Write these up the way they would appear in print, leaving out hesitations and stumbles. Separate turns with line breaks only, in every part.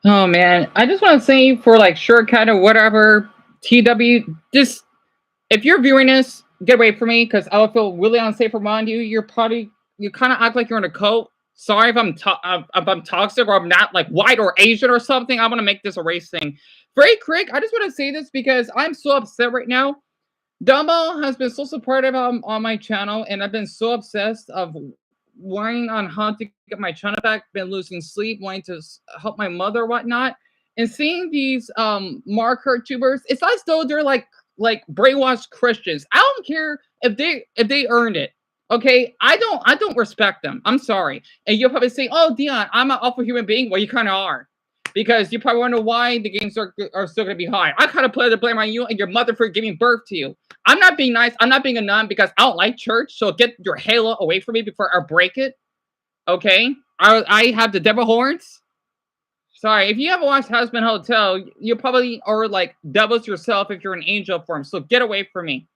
Oh man, I just want to say for like shortcut or whatever, TW, just if you're viewing this, get away from me because I would feel really unsafe around you. You kind of act like you're in a cult. Sorry if I'm toxic or I'm not like white or Asian or something. I want to make this a race thing. Very quick, I just want to say this because I'm so upset right now. Dumbo has been so supportive on my channel, and I've been so obsessed of worrying on how to get my channel back. Been losing sleep, wanting to help my mother, whatnot, and seeing these marker tubers. It's like though they're like brainwashed Christians. I don't care if they earned it. Okay, I don't respect them. I'm sorry, and you'll probably say, "Oh, Dion, I'm an awful human being." Well, you kind of are because you probably wonder why the games are still going to be high. I kind of put the blame on you and your mother for giving birth to you. I'm not being nice. I'm not being a nun because I don't like church. So get your halo away from me before I break it. Okay? I have the devil horns. Sorry, if you haven't watched Husband Hotel, you probably are like devils yourself if you're an angel form. So get away from me.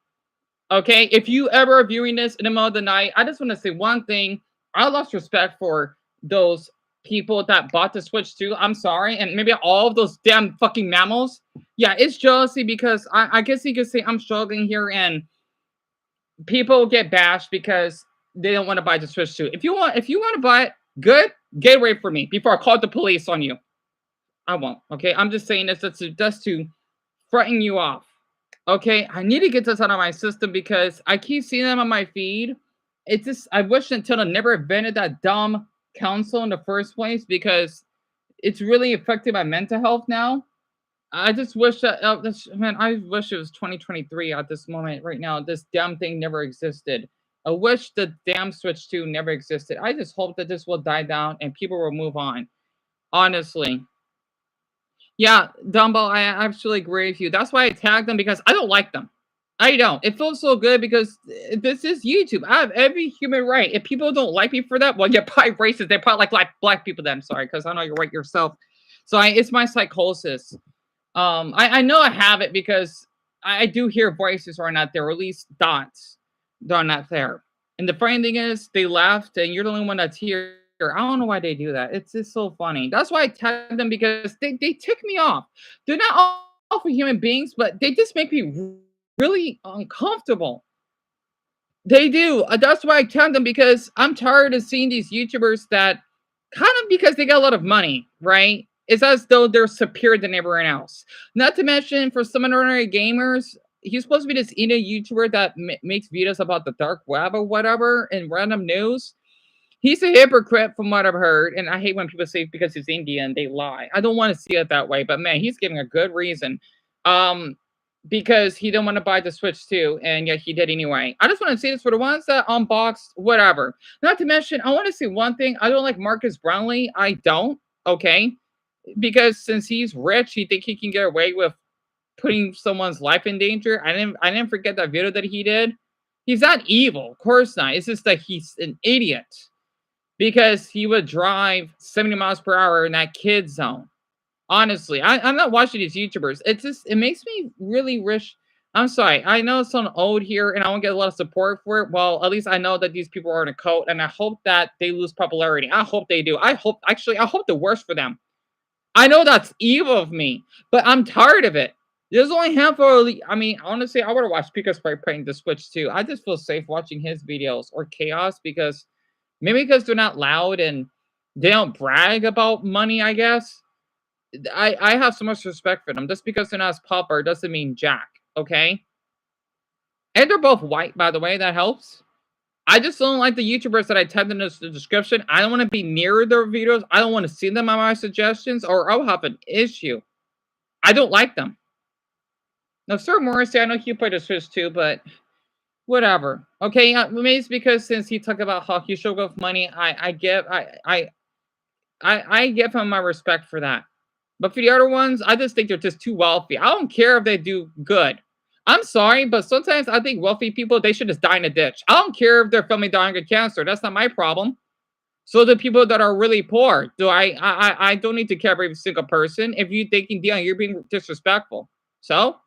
Okay? If you ever are viewing this in the middle of the night, I just want to say one thing. I lost respect for those people that bought the Switch too. I'm sorry. And maybe all of those damn fucking mammals. Yeah, it's jealousy because I guess you could say I'm struggling here and people get bashed because they don't want to buy the Switch 2. If you want to buy it, good, get away from me before I call the police on you. I won't. Okay, I'm just saying this just to frighten you off. Okay, I need to get this out of my system because I keep seeing them on my feed. It's just I wish Nintendo never invented that dumb console in the first place because it's really affecting my mental health now. I just wish that man, I wish it was 2023 at this moment right now. This damn thing never existed. I wish the damn Switch 2 never existed. I just hope that this will die down and people will move on. Honestly. Yeah, Dumbo, I absolutely agree with you. That's why I tagged them because I don't like them. I don't. It feels so good because this is YouTube. I have every human right. If people don't like me for that, well, you're probably racist. They probably like black people. Then sorry, because I know you're white yourself. So it's my psychosis. I know I have it because I do hear voices are not there, or at least dots. They're not there. And the funny thing is, they left, and you're the only one that's here. I don't know why they do that. It's just so funny. That's why I tag them because they tick me off. They're not awful human beings, but they just make me really uncomfortable. They do. That's why I tag them because I'm tired of seeing these YouTubers that kind of because they got a lot of money, right? It's as though they're superior than everyone else. Not to mention, for some ordinary gamers, he's supposed to be this Indian YouTuber that makes videos about the dark web or whatever and random news. He's a hypocrite from what I've heard, and I hate when people say because he's Indian, they lie. I don't want to see it that way, but man, he's giving a good reason. Because he didn't want to buy the Switch 2, and yet he did anyway. I just want to say this for the ones that unboxed, whatever. Not to mention, I want to say one thing. I don't like Marcus Brownlee. I don't, okay? Because since he's rich, he think he can get away with putting someone's life in danger. I didn't forget that video that he did. He's not evil, of course not. It's just that he's an idiot because he would drive 70 miles per hour in that kid zone. Honestly, I'm not watching these YouTubers. It makes me really wish. I'm sorry. I know it's on old here, and I won't get a lot of support for it. Well, at least I know that these people are in a cult, and I hope that they lose popularity. I hope they do. I hope the worst for them. I know that's evil of me, but I'm tired of it. There's only a handful of, I mean, honestly, I would have watched Pika Spray playing the Switch too. I just feel safe watching his videos or Chaos because maybe because they're not loud and they don't brag about money, I guess. I have so much respect for them. Just because they're not as popular doesn't mean jack, okay? And they're both white, by the way. That helps. I just don't like the YouTubers that I typed in the description. I don't want to be near their videos. I don't want to see them on my suggestions, or I'll have an issue. I don't like them. Now, Sir Morrissey, I know he played a Switch too, but whatever. Okay, maybe it's because since he talked about how he should go with money, I give him my respect for that. But for the other ones, I just think they're just too wealthy. I don't care if they do good. I'm sorry, but sometimes I think wealthy people, they should just die in a ditch. I don't care if their family dying of cancer. That's not my problem. So the people that are really poor, do I don't need to care for every single person. If you thinking, Dion, you're being disrespectful. So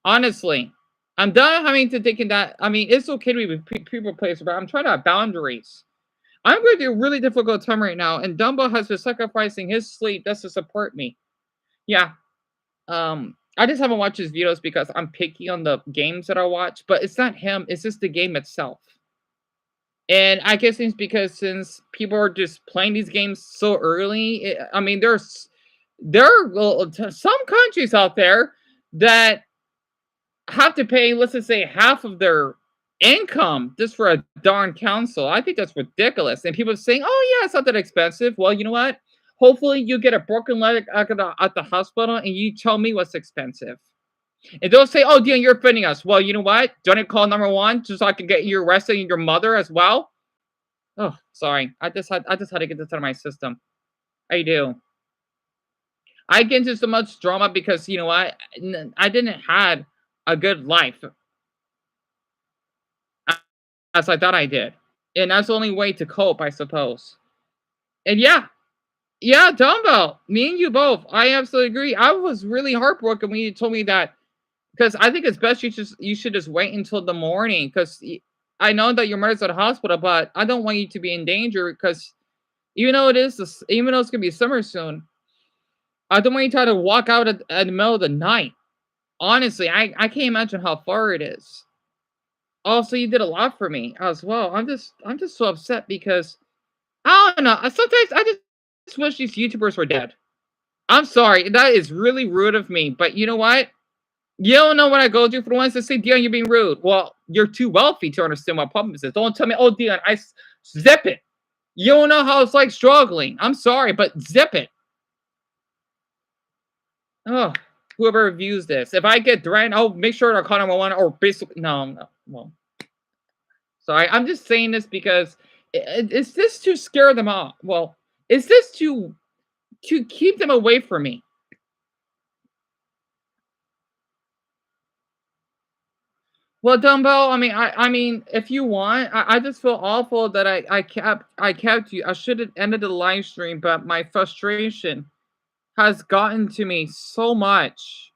honestly, I'm done having to thinking that. I mean, it's okay to be with people place, but I'm trying to have boundaries. I'm going through a really difficult time right now, and Dumbo has been sacrificing his sleep just to support me. Yeah. I just haven't watched his videos because I'm picky on the games that I watch, but it's not him, it's just the game itself. And I guess it's because since people are just playing these games so early, I mean, there are some countries out there that have to pay, let's just say, half of their income just for a darn console. I think that's ridiculous. And people are saying, "Oh yeah, it's not that expensive." Well, you know what? Hopefully, you get a broken leg at the hospital, and you tell me what's expensive. And don't say, "Oh, Dion, you're offending us." Well, you know what? Don't I call number one just so I can get you arrested and your mother as well? Oh, sorry. I just had to get this out of my system. I do. I get into so much drama because you know what? I didn't had a good life as I thought I did. And that's the only way to cope, I suppose. And yeah, yeah, Dumbo, me and you both. I absolutely agree. I was really heartbroken when you told me that because I think it's best you should just wait until the morning because I know that your mother's at the hospital, but I don't want you to be in danger because even though it's gonna be summer soon, I don't want you to try to walk out at the middle of the night. Honestly, I can't imagine how far it is. Also, you did a lot for me as well. I'm just so upset because I don't know. Sometimes I just wish these YouTubers were dead. I'm sorry. That is really rude of me. But you know what? You don't know what I go through for the ones that say, Dion, you're being rude. Well, you're too wealthy to understand what problem is. Don't tell me, oh, Dion, zip it. You don't know how it's like struggling. I'm sorry, but zip it. Oh, whoever reviews this. If I get threatened, I'll make sure to call number one or basically, no. Well, sorry. I'm just saying this because is this to scare them off? Well, is this to keep them away from me? Well, Dumbo, I mean, if you want, I just feel awful that I kept you. I should have ended the live stream, but my frustration has gotten to me so much,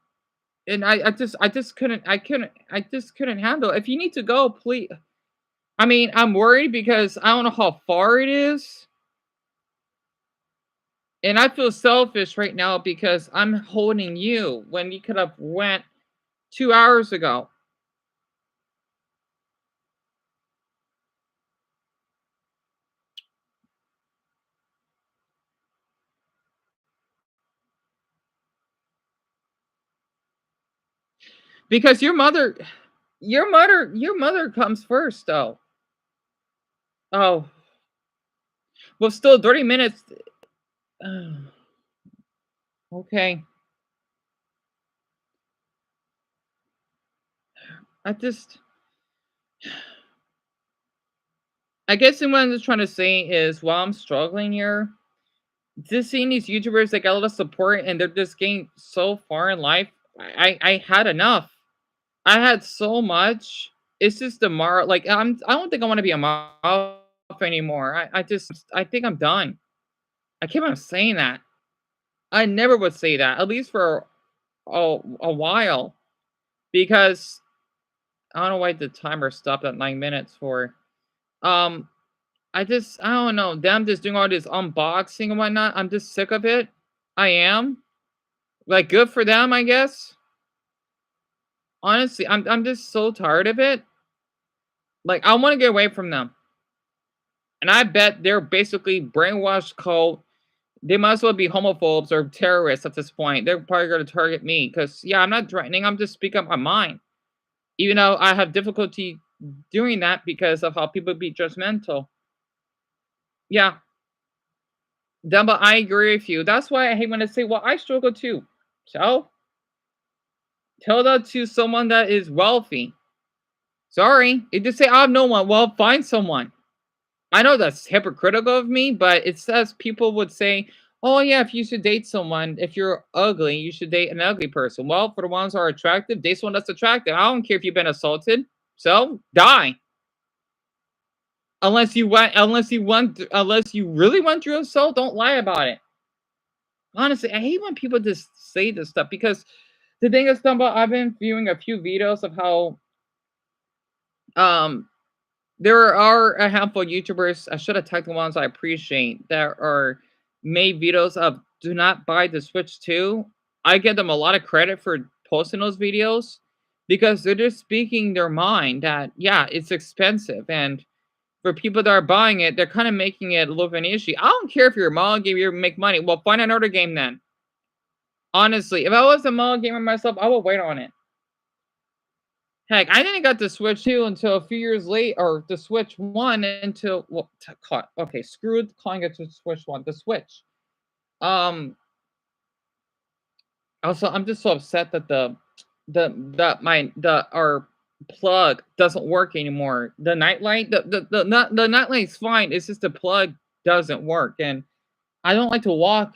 and I just couldn't handle it. If you need to go, please. I mean, I'm worried because I don't know how far it is, and I feel selfish right now because I'm holding you when you could have went 2 hours ago. Because your mother comes first, though. Oh, well, still 30 minutes. Okay. I just I guess what I'm just trying to say is while I'm struggling here, just seeing these YouTubers that get a lot of support and they're just getting so far in life, I had enough. I had so much. It's just the like I don't think I want to be a mom anymore. I think I'm done. I keep on saying that. I never would say that, at least for a while, because I don't know why the timer stopped at 9 minutes for. Um, I don't know, them just doing all this unboxing and whatnot, I'm just sick of it. I am. Like, good for them, I guess. Honestly, I'm just so tired of it. Like, I wanna get away from them. And I bet they're basically brainwashed cult. They might as well be homophobes or terrorists at this point. They're probably gonna target me because yeah, I'm not threatening, I'm just speaking up my mind. Even though I have difficulty doing that because of how people be judgmental. Yeah, Dumbo, I agree with you. That's why I hate when they say, "Well, I struggle too." So tell that to someone that is wealthy. Sorry, it just say, "I have no one." Well, find someone. I know that's hypocritical of me, but it says people would say, "Oh yeah, if you should date someone, if you're ugly, you should date an ugly person." Well, for the ones who are attractive, date someone that's attractive. I don't care if you've been assaulted. So die. Unless you really went through assault, don't lie about it. Honestly, I hate when people just say this stuff because the thing is, Dumbo, I've been viewing a few videos of how um there are a handful of YouTubers, I should have tagged the ones I appreciate, that are made videos of do not buy the Switch 2. I give them a lot of credit for posting those videos because they're just speaking their mind that, yeah, it's expensive. And for people that are buying it, they're kind of making it a little bit of an issue. I don't care if you're a mall gamer, you make money. Well, find another game then. Honestly, if I was a mall gamer myself, I would wait on it. Heck, I didn't get the Switch 2 until a few years late, or the Switch 1 until well, okay, screwed calling it the Switch 1, the Switch. Um, Also, I'm just so upset that our plug doesn't work anymore. The nightlight, the nightlight's fine. It's just the plug doesn't work, and I don't like to walk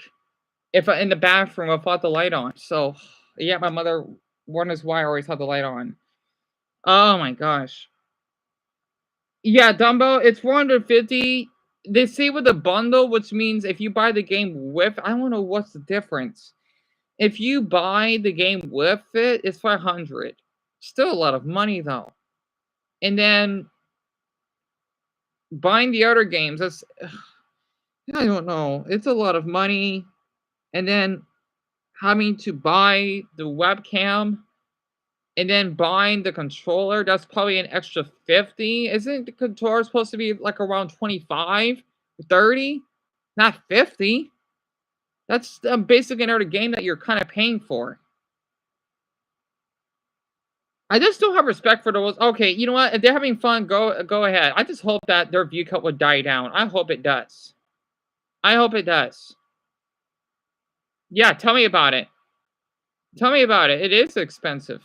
if I in the bathroom without the light on. So, yeah, my mother wonders why I always have the light on. Oh my gosh. Yeah, Dumbo, it's 450. They say with a bundle, which means if you buy the game with, I don't know what's the difference. If you buy the game with it, it's 500. Still a lot of money though. And then buying the other games, that's I don't know. It's a lot of money. And then having to buy the webcam and then buying the controller, that's probably an extra 50. Isn't the controller supposed to be like around 25, 30? Not 50. That's basically another game that you're kind of paying for. I just don't have respect for those. Okay, you know what? If they're having fun, go ahead. I just hope that their view cut would die down. I hope it does. I hope it does. Yeah, tell me about it. Tell me about it. It is expensive.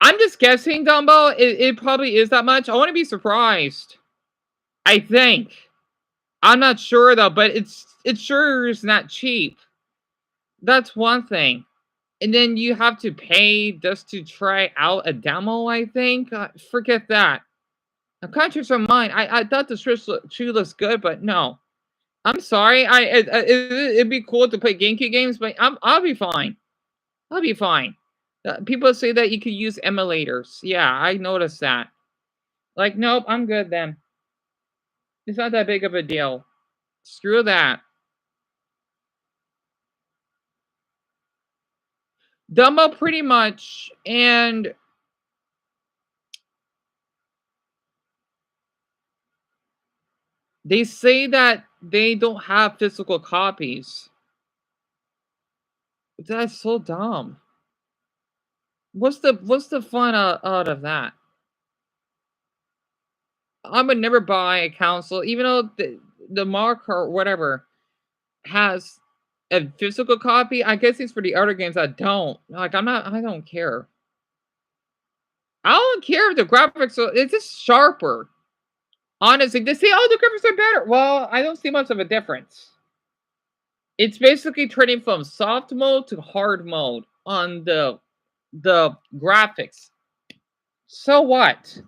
I'm just guessing, Dumbo. It probably is that much. I want to be surprised. I think. I'm not sure though, but it sure is not cheap. That's one thing. And then you have to pay just to try out a demo, I think. Forget that. The contracts are mine. I thought the shoe looks good, but no. I'm sorry. It'd be cool to play GameCube games, but I'll be fine. I'll be fine. People say that you could use emulators. Yeah, I noticed that. Like, nope, I'm good then. It's not that big of a deal. Screw that. Dumbo pretty much, and they say that they don't have physical copies. That's so dumb. What's the fun out of that? I would never buy a console, even though the mark or whatever has a physical copy. I guess it's for the other games that don't. Like I'm not. I don't care. I don't care if the graphics are. It's just sharper. Honestly, they say, "Oh, the graphics are better." Well, I don't see much of a difference. It's basically turning from soft mode to hard mode on the graphics. So what?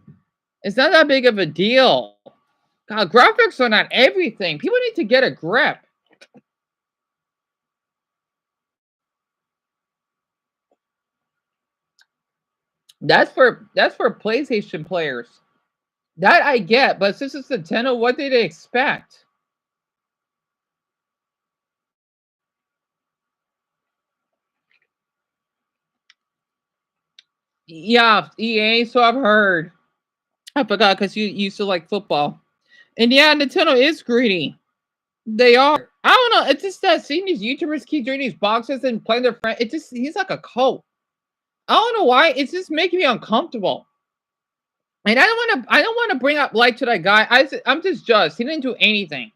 It's not that big of a deal. God, graphics are not everything. People need to get a grip. That's for PlayStation players. That I get, but since it's Nintendo, what did they expect? Yeah, EA. So I've heard. I forgot because you used to like football, and yeah, Nintendo is greedy. They are. I don't know. It's just that seeing these YouTubers keep doing these boxes and playing their friend. It just he's like a cult. I don't know why. It's just making me uncomfortable. And I don't want to bring up light to that guy. I'm just just. He didn't do anything.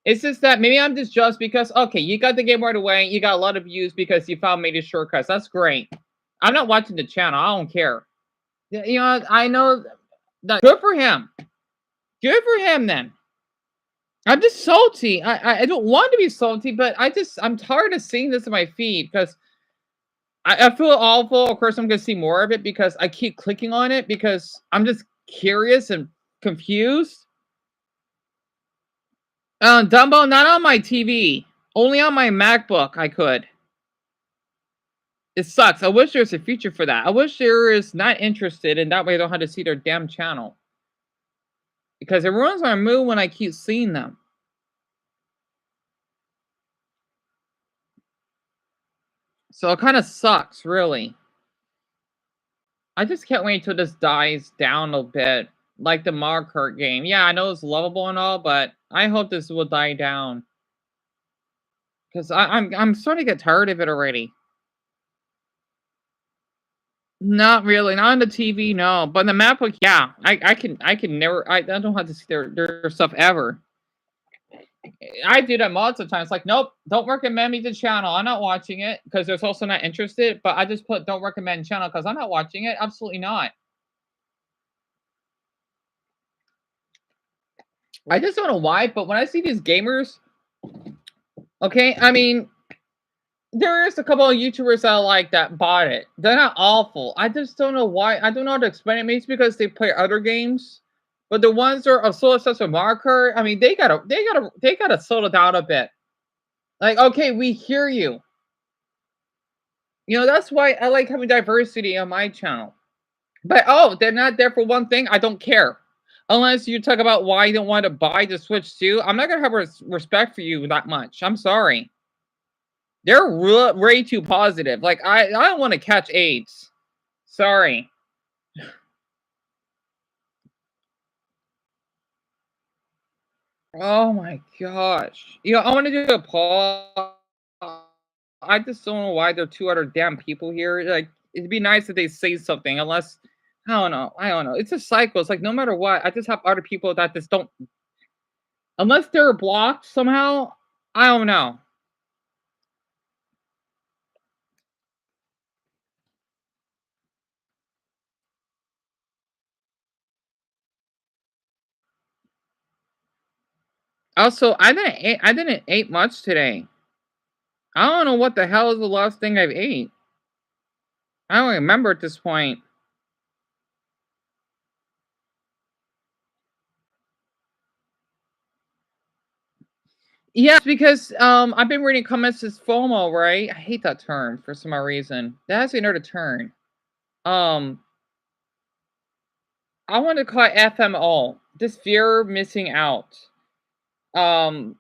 It's just that maybe I'm just because okay, you got the game right away. You got a lot of views because you found made shortcuts. That's great. I'm not watching the channel. I don't care. You know, I know that good for him. Good for him then. I'm just salty. I don't want to be salty, but I'm tired of seeing this in my feed because I feel awful. Of course, I'm gonna see more of it because I keep clicking on it because I'm just curious and confused. Dumbo, not on my TV. Only on my MacBook I could. It sucks. I wish there was a feature for that. I wish there is not interested, and that way I don't have to see their damn channel. Because it ruins my mood when I keep seeing them. So it kind of sucks, really. I just can't wait until this dies down a bit. Like the Mario Kart game. Yeah, I know it's lovable and all, but I hope this will die down. Because I'm starting to get tired of it already. Not really, not on the TV, no. But the MacBook, yeah. I can never I don't have to see their stuff ever. I do that lots of times. Like, nope, don't recommend me the channel. I'm not watching it because there's also not interested. But I just put don't recommend channel because I'm not watching it. Absolutely not. I just don't know why, but when I see these gamers, okay, I mean, there is a couple of YouTubers that I like that bought it. They're not awful. I just don't know why. I don't know how to explain it. Maybe it's because they play other games. But the ones that are so obsessed with Mario Kart, I mean, they gotta slow it down a bit. Like, okay, we hear you. You know, that's why I like having diversity on my channel. But oh, they're not there for one thing. I don't care. Unless you talk about why you don't want to buy the Switch 2, I'm not gonna have respect for you that much. I'm sorry. They're way too positive. Like I don't want to catch AIDS. Sorry. Oh my gosh. You know, I want to do a poll. I just don't know why there are two other damn people here. Like it'd be nice if they say something. Unless I don't know. I don't know. It's a cycle. It's like no matter what, I just have other people that just don't. Unless they're blocked somehow. I don't know. Also, I didn't eat much today. I don't know what the hell is the last thing I've ate. I don't remember at this point. Yeah, because I've been reading comments as FOMO, right? I hate that term for some odd reason. That has another term. Um, I want to call it FMO. This fear of missing out. Um,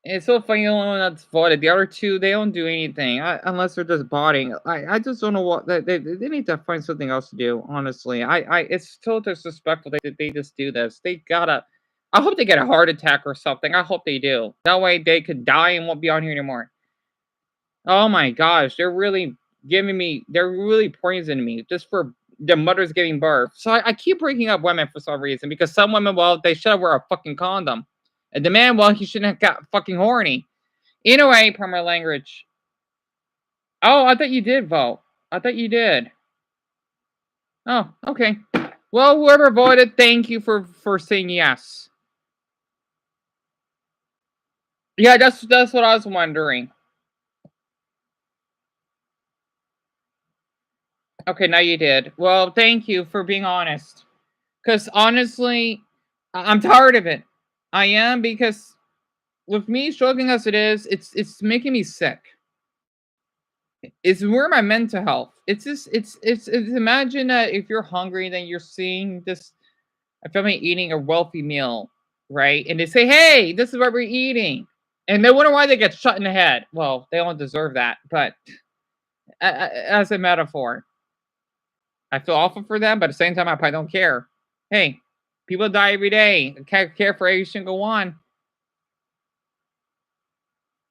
it's so funny the only one that's voted. The other two, they don't do anything unless they're just botting. I just don't know what they need to find something else to do. Honestly, it's so disrespectful that they just do this. They gotta. I hope they get a heart attack or something. I hope they do. That way they could die and won't be on here anymore. Oh my gosh, they're really they're really poisoning me just for their mothers giving birth. So I keep breaking up women for some reason because some women, well, they should wear a fucking condom. And the man, well, he shouldn't have got fucking horny. Anyway, permanent language. Oh, I thought you did vote. I thought you did. Oh, okay. Well, whoever voted, thank you for saying yes. Yeah, that's what I was wondering. Okay, now you did. Well, thank you for being honest. Because honestly, I'm tired of it. I am because with me struggling as it is, it's making me sick. It's more my mental health. It's just it's imagine that if you're hungry, then you're seeing this a family eating a wealthy meal, right? And they say, "Hey, this is what we're eating," and they wonder why they get shot in the head. Well, they don't deserve that, but as a metaphor, I feel awful for them, but at the same time, I probably don't care. Hey, people die every day. I can't care for every single one.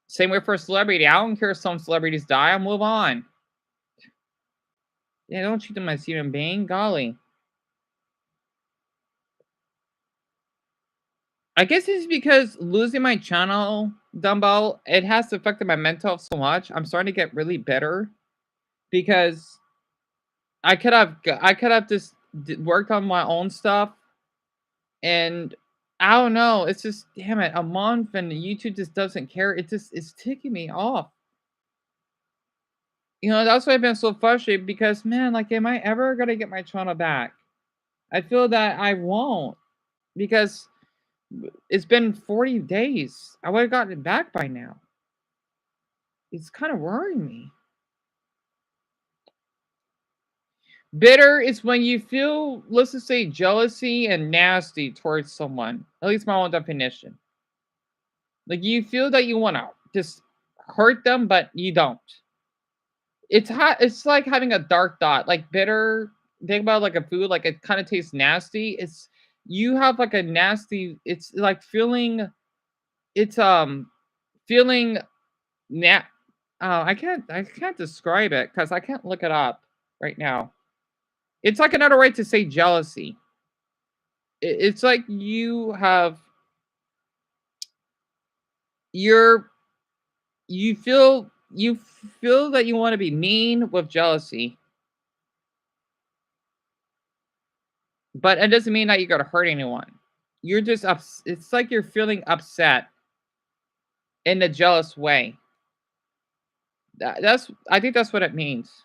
Same way for a celebrity. I don't care if some celebrities die. I'll move on. Yeah, don't cheat on my human being. Golly. I guess it's because losing my channel, Dumbo, it has affected my mental health so much. I'm starting to get really bitter because I could have just worked on my own stuff, and I don't know. It's just damn it, a month and YouTube just doesn't care. It's ticking me off. That's why I've been so frustrated because man, like, am I ever gonna get my channel back? I feel that I won't because it's been 40 days. I would have gotten it back by now. It's kind of worrying me. Bitter is when you feel, let's just say, jealousy and nasty towards someone. At least my own definition. Like you feel that you want to just hurt them, but you don't. It's hot. It's like having a dark thought. Like bitter. Think about like a food. Like it kind of tastes nasty. It's you have like a nasty. It's like feeling. It's feeling na. I can't describe it because I can't look it up right now. It's like another way to say jealousy. It's like you're you feel that you want to be mean with jealousy, but it doesn't mean that you gotta hurt anyone. You're just it's like you're feeling upset in a jealous way. That's I think that's what it means.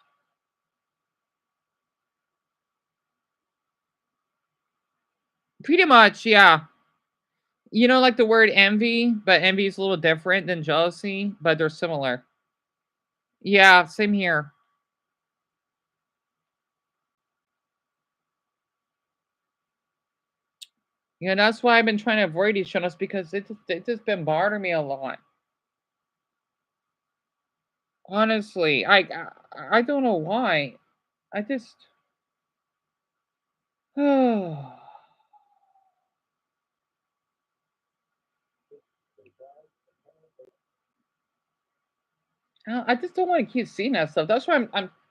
Pretty much, yeah. Like the word envy, but envy is a little different than jealousy, but they're similar. Yeah, same here. That's why I've been trying to avoid these channels because it's just been bothering me a lot. Honestly, I don't know why. I just I just don't want to keep seeing that stuff. That's why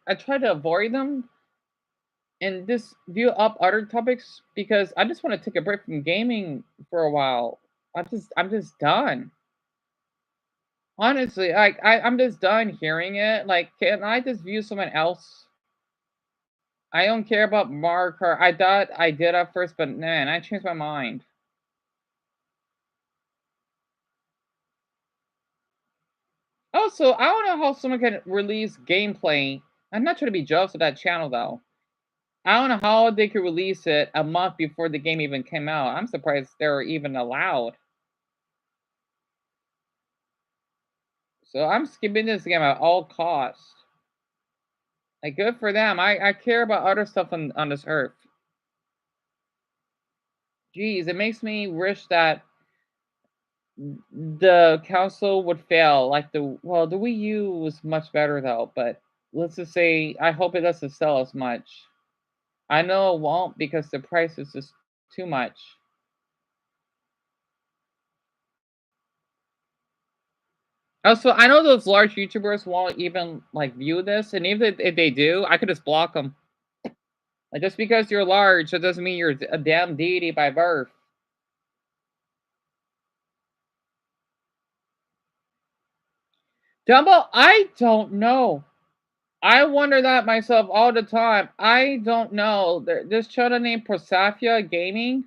I try to avoid them and just view up other topics because I just want to take a break from gaming for a while. I'm just done. Honestly, I'm just done hearing it. Like, can I just view someone else? I don't care about Mario Kart. I thought I did at first, but man, I changed my mind. Also, I don't know how someone can release gameplay. I'm not trying to be jealous of that channel though. I don't know how they could release it a month before the game even came out. I'm surprised they're even allowed. So I'm skipping this game at all costs. Like, good for them. I care about other stuff on this earth. Jeez, it makes me wish that the council would fail. Like the Wii U was much better though, but let's just say I hope it doesn't sell as much. I know it won't because the price is just too much. Also, I know those large YouTubers won't even like view this, and even if they do, I could just block them. Like just because you're large, that doesn't mean you're a damn deity by birth. Dumbo, I don't know. I wonder that myself all the time. I don't know. This channel named Prosafia Gaming.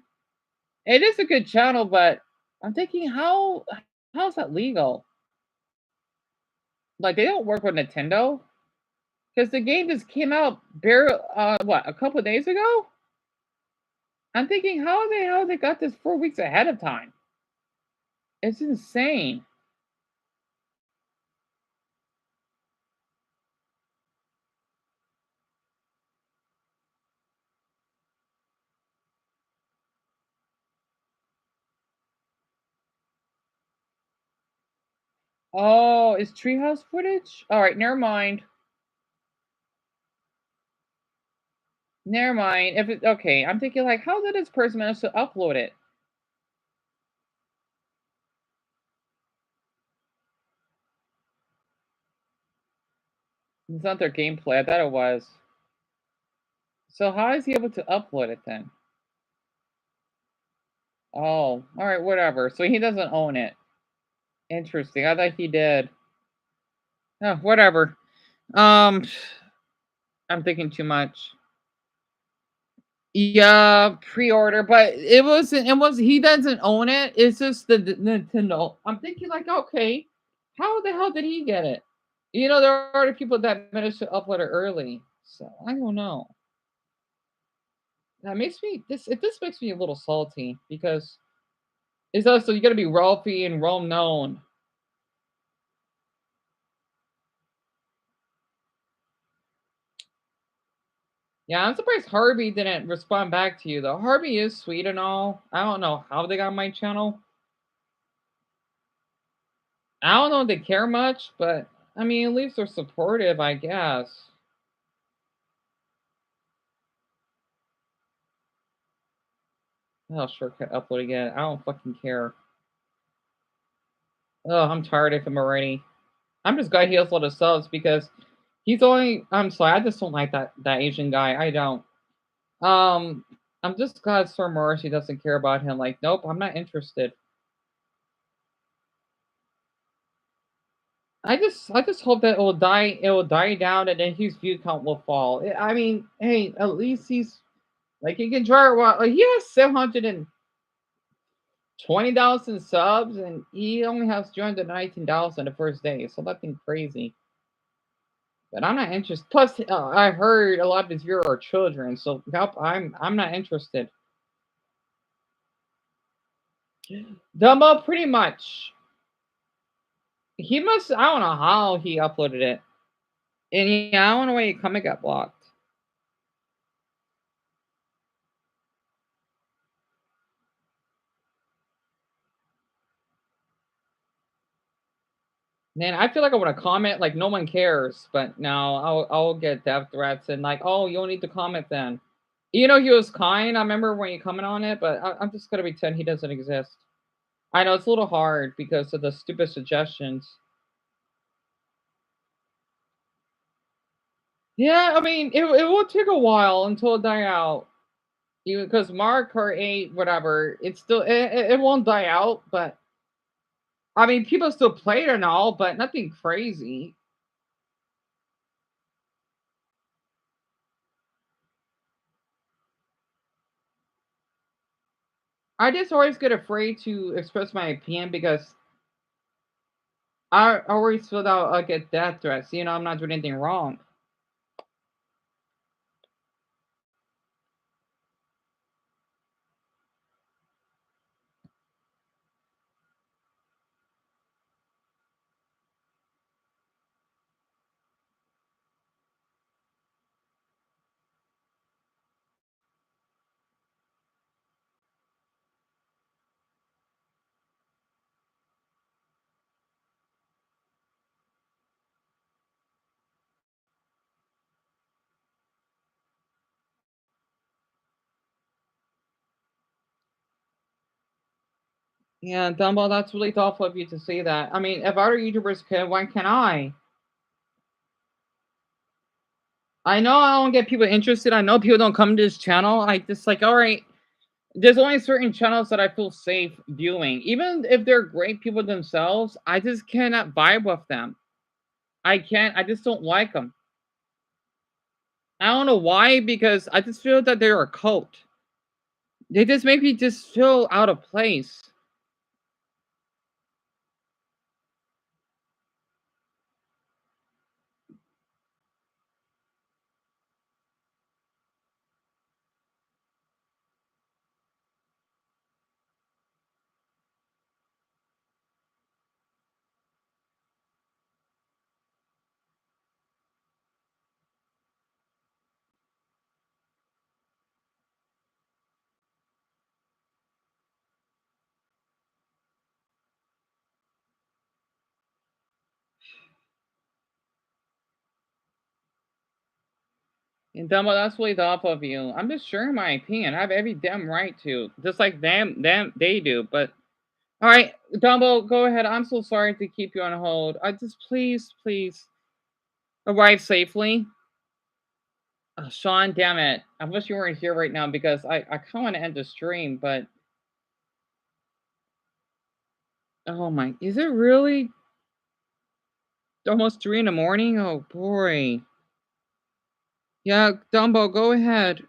It is a good channel, but I'm thinking how's that legal? Like they don't work with Nintendo because the game just came out what, a couple of days ago. I'm thinking how the hell they got this 4 weeks ahead of time. It's insane. Oh, is Treehouse footage? All right, never mind. Never mind. If it okay, I'm thinking like, how did this person manage to upload it? It's not their gameplay. I thought it was. So how is he able to upload it then? Oh, all right, whatever. So he doesn't own it. Interesting. I thought he did. Oh, whatever. Um, I'm thinking too much. Yeah, pre-order, but it wasn't. It was he doesn't own it. It's just the Nintendo. I'm thinking like, okay, how the hell did he get it? There are already people that managed to upload it early, so I don't know. That makes me this makes me a little salty because it's also you got to be wealthy and well known. Yeah, I'm surprised Harvey didn't respond back to you though. Harvey is sweet and all. I don't know how they got my channel. I don't know if they care much, but I mean, at least they're supportive, I guess. Oh, shortcut upload again. I don't fucking care. Oh, I'm tired of him already. I'm just glad he has a lot of subs because he's only. I'm sorry, I just don't like that Asian guy. I don't. Um, I'm just glad Sir Morrissey doesn't care about him. Like, nope, I'm not interested. I just hope that it will die down and then his view count will fall. I mean, hey, at least he's like he can try. Well, like, he has 720,000 subs and he only has 219,000 the first day, so nothing crazy. But I'm not interested. Plus, I heard a lot of his viewers are children, so nope, I'm not interested. Dumbo, pretty much. He must. I don't know how he uploaded it, and yeah, I don't know why your comment got blocked. Man, I feel like I want to comment like no one cares, but no, I'll get death threats and like, oh, you don't need to comment then. He was kind. I remember when you comment on it, but I'm just gonna pretend he doesn't exist. I know it's a little hard because of the stupid suggestions. Yeah, I mean, it will take a while until it die out. Even because Mario Kart 8, whatever, it's still it won't die out, but I mean, people still play it and all, but nothing crazy. I just always get afraid to express my opinion because I always feel that I'll get death threats. I'm not doing anything wrong. Yeah, Dumbo, that's really thoughtful of you to say that. I mean, if other YouTubers can, why can't I? I know I don't get people interested. I know people don't come to this channel. I just like, all right, there's only certain channels that I feel safe viewing. Even if they're great people themselves, I just cannot vibe with them. I can't. I just don't like them. I don't know why, because I just feel that they're a cult. They just make me just feel out of place. And Dumbo, that's really thoughtful of you. I'm just sharing my opinion. I have every damn right to, just like them, they do. But all right, Dumbo, go ahead. I'm so sorry to keep you on hold. I just please, please arrive safely. Oh, Sean, damn it. I wish you weren't here right now because I kind of want to end the stream, but oh my, is it really almost 3 in the morning? Oh boy. Yeah, Dumbo, go ahead.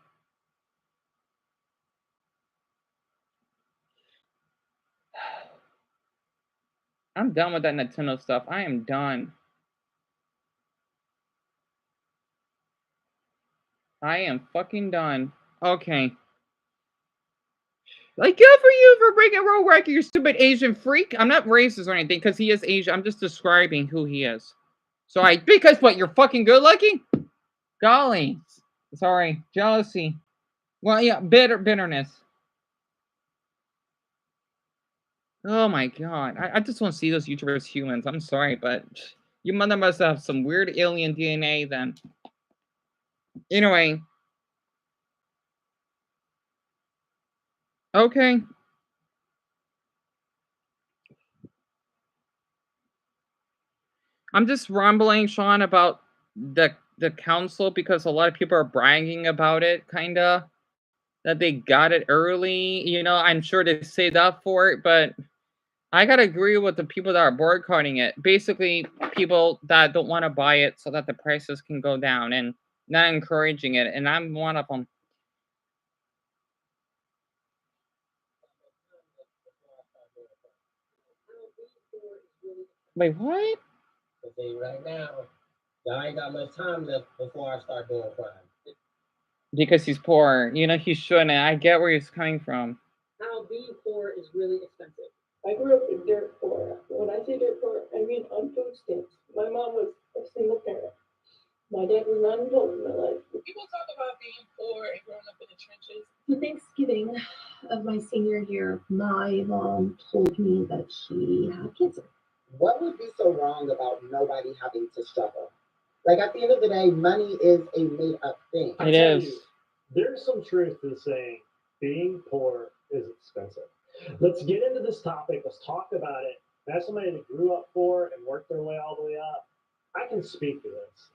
I'm done with that Nintendo stuff. I am done. I am fucking done. Okay. Like, good for you for breaking a road record, you stupid Asian freak. I'm not racist or anything because he is Asian. I'm just describing who he is. So because what, you're fucking good looking? Golly. Sorry. Jealousy. Well, yeah, bitterness. Oh my god. I just want to see those YouTubers humans. I'm sorry, but your mother must have some weird alien DNA then. Anyway. Okay. I'm just rambling, Sean, about the council because a lot of people are bragging about it, kinda. That they got it early. You know, I'm sure they saved up for it, but I gotta agree with the people that are boycotting it. Basically, people that don't want to buy it so that the prices can go down and not encouraging it. And I'm one of them. Wait, what?
I'll tell you right now, y'all ain't got much time left before I start doing crime.
Because he's poor. You know, he shouldn't. I get where he's coming from.
How being poor is really expensive. I grew up in dirt poor. When I say dirt poor, I mean on food stamps. My mom was a single parent. My dad was not involved in my life. People talk about being poor and growing up in the trenches. For Thanksgiving of my senior year, my mom told me that she had cancer. What would be so wrong about nobody having to struggle? Like at the end of the day, money is a made up thing.
It is.
There's some truth to saying being poor is expensive. Let's get into this topic. Let's talk about it. As somebody that grew up poor and worked their way all the way up, I can speak to this.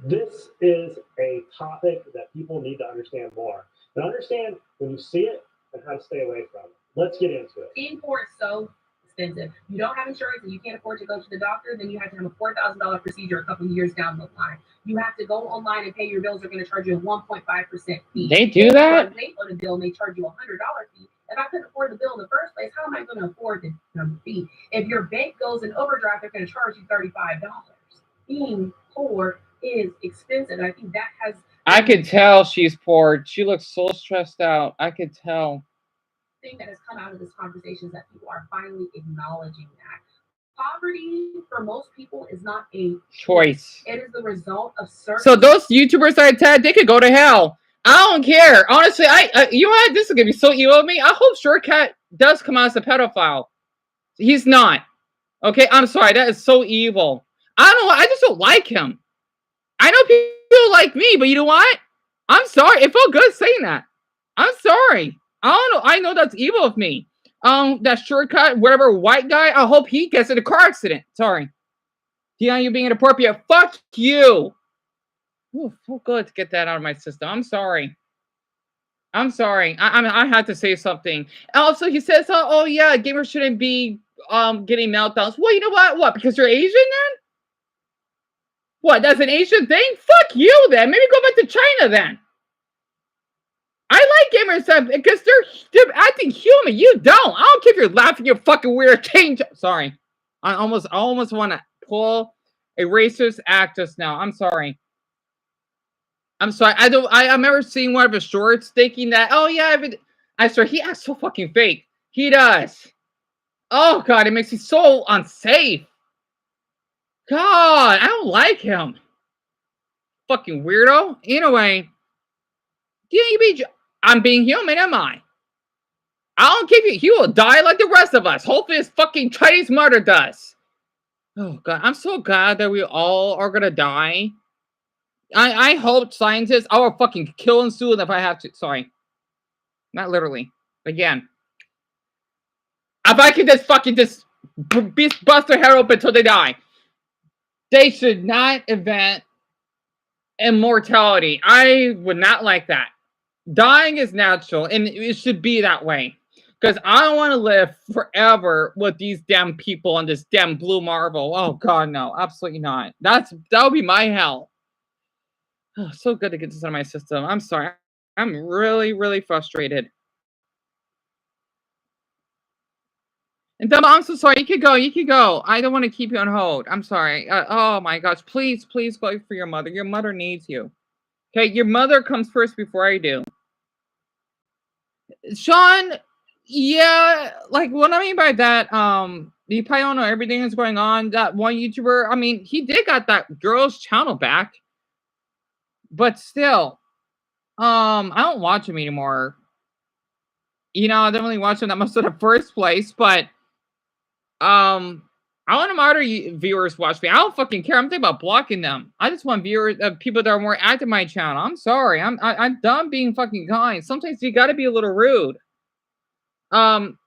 This is a topic that people need to understand more. And understand when you see it and how to stay away from it. Let's get into it.
Being poor is so expensive. You don't have insurance and you can't afford to go to the doctor, then you have to have a $4,000 procedure a couple of years down the line. You have to go online and pay your bills. They're going to charge you a 1.5% fee.
They do that?
If you're late on a bill and they charge you a $100 fee. If I couldn't afford the bill in the first place, how am I going to afford the fee? If your bank goes in overdraft, they're going to charge you $35. Being poor is expensive. And I think that has...
I could tell she's poor. She looks so stressed out. I could tell.
Thing that has come out of this conversation is that people are finally acknowledging that poverty for most people is not a
choice.
It is the result of certain.
So those YouTubers I tagged, they could go to hell. I don't care. Honestly, you know what? This is gonna be so evil of me. I hope Shortcut does come out as a pedophile. He's not. Okay, I'm sorry. That is so evil. I don't know. I just don't like him. I know people like me, but you know what? I'm sorry. It felt good saying that. I'm sorry. I don't know. I know that's evil of me. That Shortcut, whatever white guy. I hope he gets in a car accident. Sorry. Dion, you being inappropriate. Fuck you. Ooh, felt good to get that out of my system. I'm sorry. I'm sorry. I mean, I had to say something. Also, he says, "Oh yeah, gamers shouldn't be getting meltdowns." Well, you know what? What? Because you're Asian then? What? That's an Asian thing? Fuck you then. Maybe go back to China then. I like gamers because they're acting human. You don't. I don't care if you're laughing your fucking weird change. Sorry. I almost want to pull a racist act just now. I'm sorry. I'm sorry. I remember seeing one of his shorts thinking that, oh yeah, I swear he acts so fucking fake. He does. Oh god, it makes me so unsafe. God, I don't like him. Fucking weirdo. Anyway, I'm being human, am I? I don't give you. He will die like the rest of us. Hopefully, his fucking Chinese mother does. Oh god, I'm so glad that we all are gonna die. I hope scientists. I will fucking kill them soon if I have to. Sorry, not literally. Again, if I could just fucking bust their head open until they die. They should not invent immortality. I would not like that. Dying is natural, and it should be that way. Because I don't want to live forever with these damn people on this damn blue marble. Oh God, no, absolutely not. That would be my hell. Oh, so good to get this out of my system. I'm sorry. I'm really, really frustrated. And Dumbo, I'm so sorry. You could go. You could go. I don't want to keep you on hold. I'm sorry. Oh my gosh. Please, please go for your mother. Your mother needs you. Okay, your mother comes first before I do. Sean, yeah, like what I mean by that, you probably don't know everything that's going on. That one YouTuber, I mean, he did got that girl's channel back, but still, I don't watch him anymore. You know, I don't really watch him that much in the first place, but I want my viewers watch me. I don't fucking care. I'm thinking about blocking them. I just want viewers, people that are more active in my channel. I'm sorry. I'm done being fucking kind. Sometimes you got to be a little rude. Um,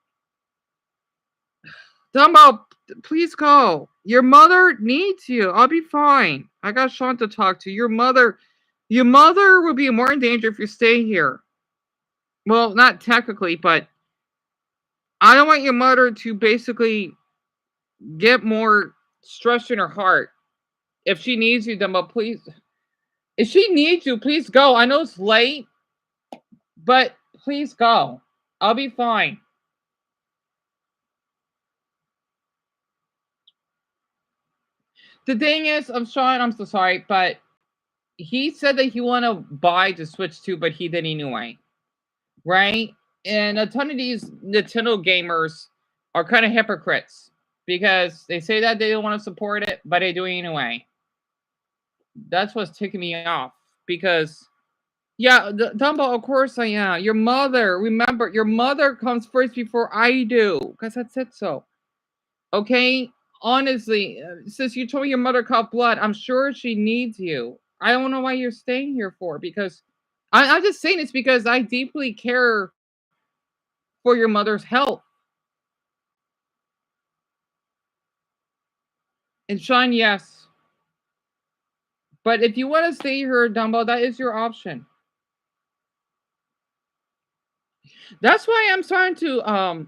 Dumbo, please go. Your mother needs you. I'll be fine. I got Sean to talk to. Your mother will be more in danger if you stay here. Well, not technically, but I don't want your mother to basically get more stress in her heart. If she needs you, Dumbo, please. If she needs you, please go. I know it's late, but please go. I'll be fine. The thing is, I'm Sean, I'm so sorry, but he said that he want to buy the Switch 2, but he didn't anyway. Right? And a ton of these Nintendo gamers are kind of hypocrites because they say that they don't want to support it, but they do it anyway. That's what's ticking me off because, yeah, Dumbo, of course I am. Your mother, remember, your mother comes first before I do because I said so. Okay? Honestly, since you told me your mother coughed blood, I'm sure she needs you. I don't know why you're staying here for because I'm just saying it's because I deeply care for your mother's health. And Sean, yes. But if you want to stay here, Dumbo, that is your option. That's why I'm trying to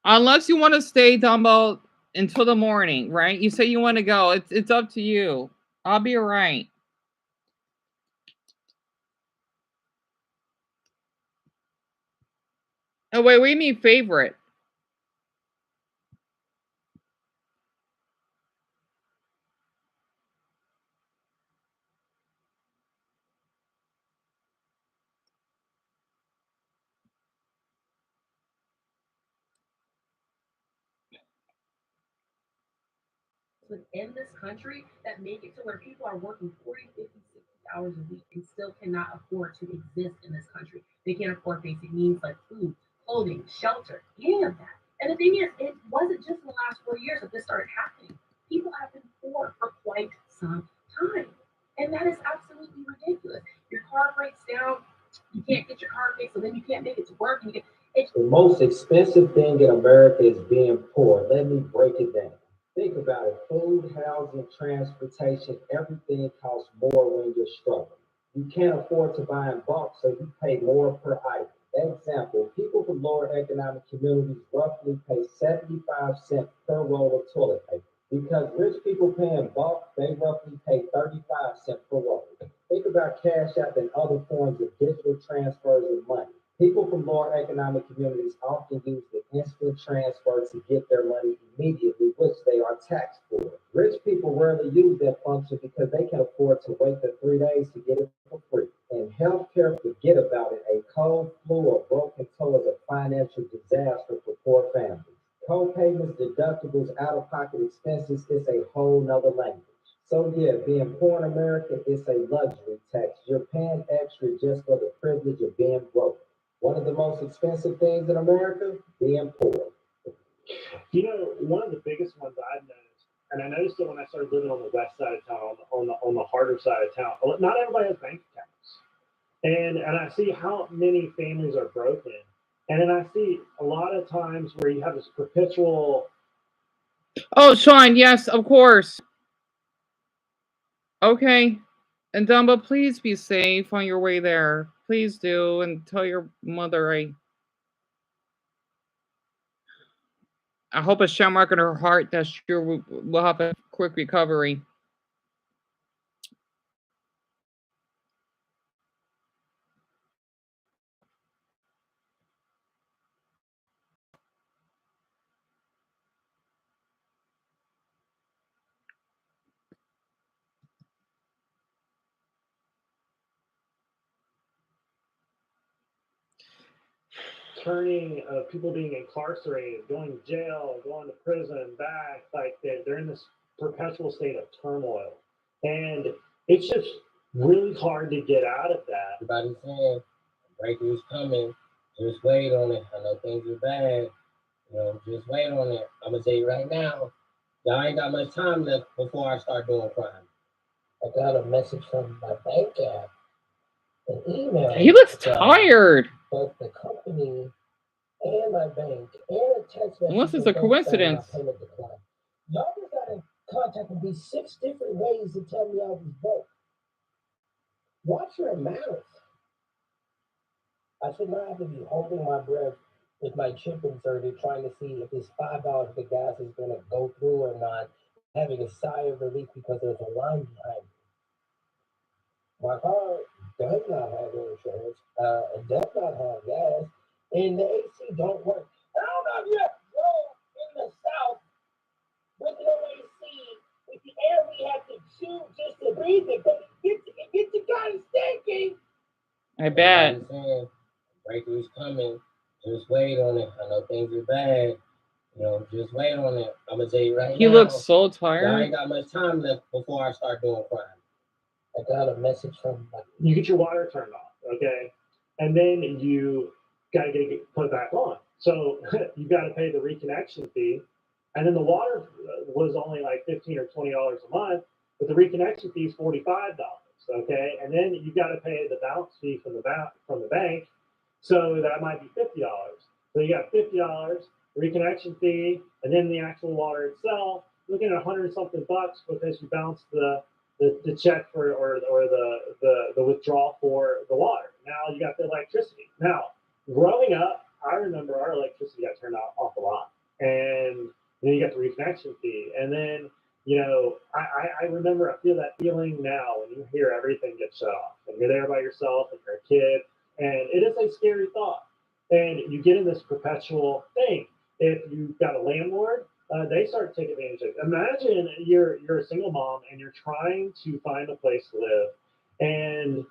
unless you want to stay, Dumbo, until the morning, right? You say you want to go. It's up to you. I'll be alright. Oh wait, we mean favorite.
Within this country that make it to where people are working 40, 50, 60 hours a week and still cannot afford to exist in this country. They can't afford basic needs like food, clothing, shelter, any of that. And the thing is, it wasn't just in the last 4 years that this started happening. People have been poor for quite some time. And that is absolutely ridiculous. Your car breaks down, you can't get your car fixed, so then you can't make it to work. And it's
the most expensive thing in America is being poor. Let me break it down. Think about it. Food, housing, transportation, everything costs more when you're struggling. You can't afford to buy in bulk, so you pay more per item. Example, people from lower economic communities roughly pay 75 cents per roll of toilet paper. Because rich people pay in bulk, they roughly pay 35 cents per roll. Think about Cash App and other forms of digital transfers of money. People from lower economic communities often use the instant transfer to get their money immediately, which they are taxed for. Rich people rarely use that function because they can afford to wait the 3 days to get it for free. And healthcare, forget about it. A cold, flu, or broken toe is a financial disaster for poor families. Co-payments, deductibles, out-of-pocket expenses, it's a whole nother language. So yeah, being poor in America is a luxury tax. You're paying extra just for the privilege of being broke. One of the most expensive things in America, being poor.
You know, one of the biggest ones I've noticed, and I noticed it when I started living on the west side of town, on the harder side of town. Not everybody has bank accounts, and I see how many families are broken, and then I see a lot of times where you have this perpetual
Oh, Sean, yes, of course. Okay. And Dumbo, please be safe on your way there. Please do, and tell your mother I hope a shell mark in her heart that she will have a quick recovery.
Turning people being incarcerated, going to jail, going to prison, back, like they're in this perpetual state of turmoil. And it's just really hard to get out of that.
Everybody's saying breakthrough's coming. Just wait on it. I know things are bad. Just wait on it. I'm gonna tell you right now, y'all ain't got much time left before I start doing crime. I got a message from my bank app, an email.
He looks tired.
Both the company and my bank and a text message.
Unless it's a coincidence.
Y'all just got in contact with me 6 different ways to tell me I was broke. Watch your mouth. I should not have to be holding my breath with my chip inserted, trying to see if this $5 the gas is going to go through or not, having a sigh of relief because there's a line behind me. My car does not have insurance, does not have gas, and the AC don't work. I don't know if you have drove in the South with no AC, with the air we have to chew just to breathe it, but it gets kind of stinky.
I bet.
Breakthrough's coming. Just wait on it. I know things are bad. Just wait on it. I'm gonna tell you right now.
He looks so
I
tired.
ain't got much time left before I start doing crime. I got a message from
You get your water turned off, okay, and then you gotta get it put back on. So you got to pay the reconnection fee, and then the water was only like $15 or $20 a month, but the reconnection fee is $45, okay, and then you got to pay the bounce fee from the bank, so that might be $50. So you got $50 reconnection fee, and then the actual water itself. Looking at $100 something because you bounce the check for or the withdrawal for the water. Now you got the electricity. Now, growing up, I remember our electricity got turned off a lot, and then you got the reconnection fee, and then I remember I feel that feeling now when you hear everything get shut off and you're there by yourself and you're a kid, and it is a scary thought, and you get in this perpetual thing. If you've got a landlord, they start to take advantage of it. Imagine you're a single mom and you're trying to find a place to live, and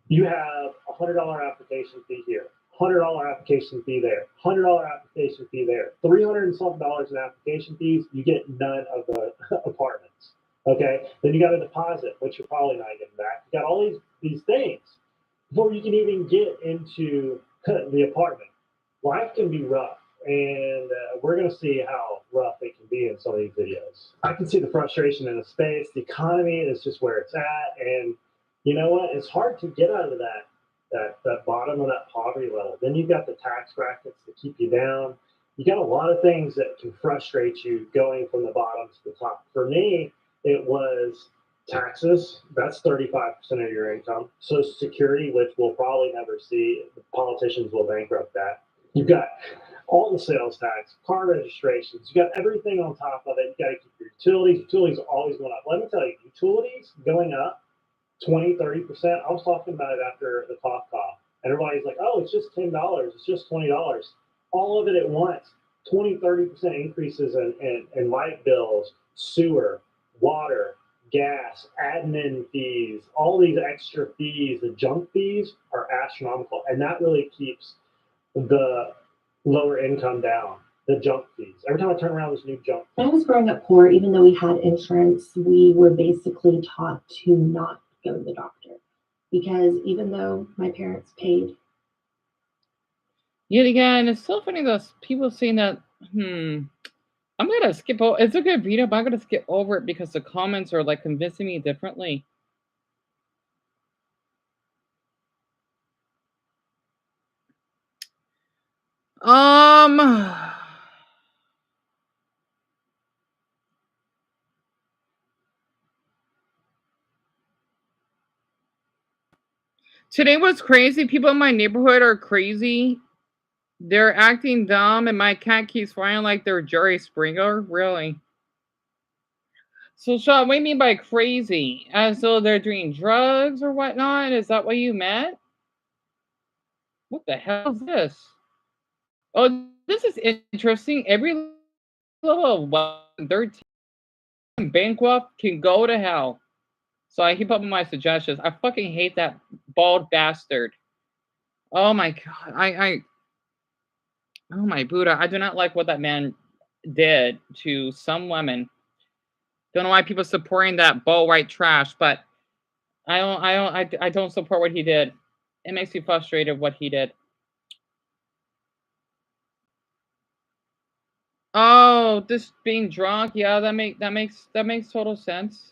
you have $100 application fee here, $100 application fee there, $100 application fee there, $300 and something in application fees. You get none of the apartments. Okay, then you got a deposit, which you're probably not getting back. You got all these things before you can even get into the apartment. Life can be rough, and we're going to see how rough it can be in some of these videos. I can see the frustration in the space. The economy is just where it's at, and you know what? It's hard to get out of that bottom of that poverty level. Then you've got the tax brackets that keep you down. You got a lot of things that can frustrate you going from the bottom to the top. For me, it was taxes. That's 35% of your income. Social Security, which we'll probably never see. The politicians will bankrupt that. You've got all the sales tax, car registrations. You got everything on top of it. You got to keep your utilities. Utilities are always going up. Let me tell you, utilities going up 20, 30%. I was talking about it after the cough, and everybody's like, oh, it's just $10. It's just $20. All of it at once. 20, 30% increases in light bills, sewer, water, gas, admin fees, all these extra fees, the junk fees are astronomical. And that really keeps the lower income down, the junk fees. Every time I turn around, there's new junk fees.
When I was growing up poor, even though we had insurance, we were basically taught to not go to the doctor because even though my parents paid.
Yet again, it's so funny those people saying that, I'm gonna skip over. It's a good video, but I'm gonna skip over it because the comments are like convincing me differently. Today was crazy. People in my neighborhood are crazy. They're acting dumb, and my cat keeps flying like they're Jerry Springer. Really? So, Sean, what do you mean by crazy? As though they're doing drugs or whatnot? Is that what you meant? What the hell is this? Oh, this is interesting. Every level of wealth, 13 bankrupt can go to hell. So I keep up with my suggestions. I fucking hate that bald bastard. Oh my god. Oh my Buddha. I do not like what that man did to some women. Don't know why people supporting that bald white trash, but I don't support what he did. It makes me frustrated what he did. Oh, this being drunk, yeah, that makes total sense.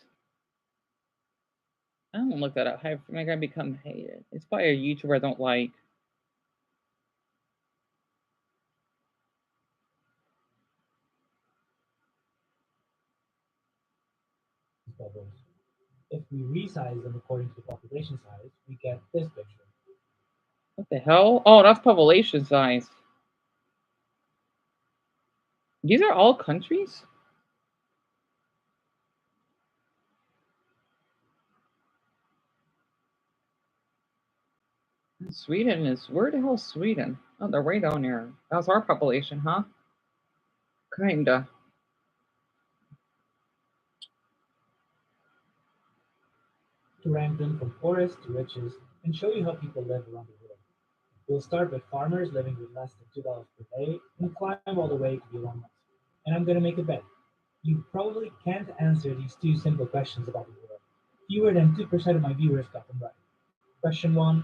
I don't look that up. How am I gonna become hated? It's probably a YouTuber I don't like.
Bubbles. If we resize them according to the population size, we get this picture.
What the hell? Oh, that's population size. These are all countries? Sweden is where the hell is Sweden? Oh, they're way down here. That's our population, huh? Kinda.
To rank them from poorest to richest and show you how people live around the world. We'll start with farmers living with less than $2 per day and climb all the way to Elon Musk. And I'm going to make a bet. You probably can't answer these two simple questions about the world. Fewer than 2% of my viewers got them right. Question 1.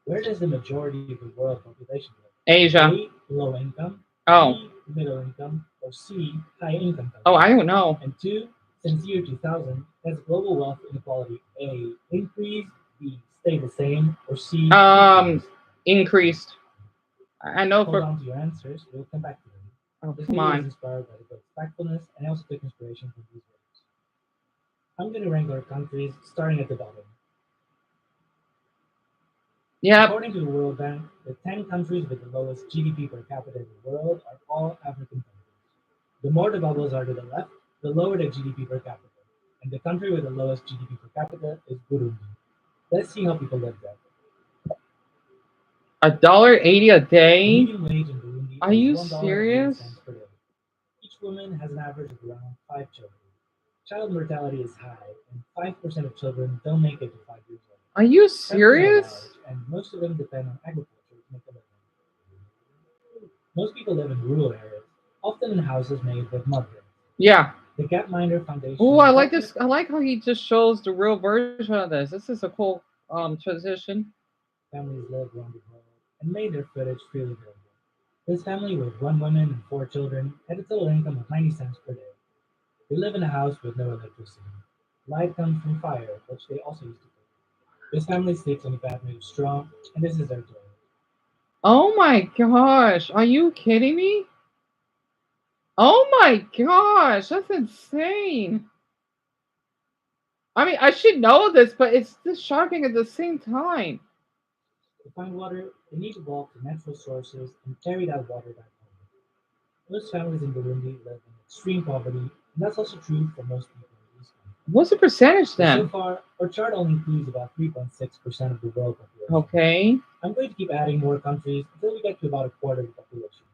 Where does the majority of the world population live?
Asia.
A. Low income.
Oh.
B. Middle income. Or C. High income countries.
Oh, I don't know.
And 2. Since year 2000, has global wealth inequality A. increased, B. stayed the same, or C. decreased?
Increased. I know
Hold
for.
on to your answers. We'll come back to them.
Oh,
This
come
video is
on.
inspired by the book's factfulness, and I also took inspiration from these words. I'm going to rank our countries starting at the bottom.
Yep.
According to the World Bank, the 10 countries with the lowest GDP per capita in the world are all African countries. The more the bubbles are to the left, the lower the GDP per capita. And the country with the lowest GDP per capita is Burundi. Let's see how people live there.
$1.80 a
The
day?
median wage in Burundi
Are
is
you
$1.80
serious?
per day. Each woman has an average of around 5 children. Child mortality is high, and 5% of children don't make it to 5 years old.
Are you
Families are
serious?
large, and most of them depend on agriculture to make a living. Most people live in rural areas, often in houses made with mud bricks.
Yeah.
The Gapminder Foundation.
Oh, I like this. I like how he just shows the real version of this. This is a cool transition.
Families live around the world and made their footage freely available. This family with 1 woman and 4 children had a total income of 90 cents per day. They live in a house with no electricity. Light comes from fire, which they also use to cook. This family sleeps on a bed made of straw, and this is their toilet.
Oh my gosh. Are you kidding me? Oh my gosh. That's insane. I mean, I should know this, but it's just shocking at the same time.
To find water, they need to walk to natural sources and carry that water back home. Most families in Burundi live in extreme poverty, and that's also true for most people in these countries.
What's the percentage
So
then?
far, our chart only includes about 3.6% of the world population.
Okay.
I'm going to keep adding more countries until we get to about a quarter of the population.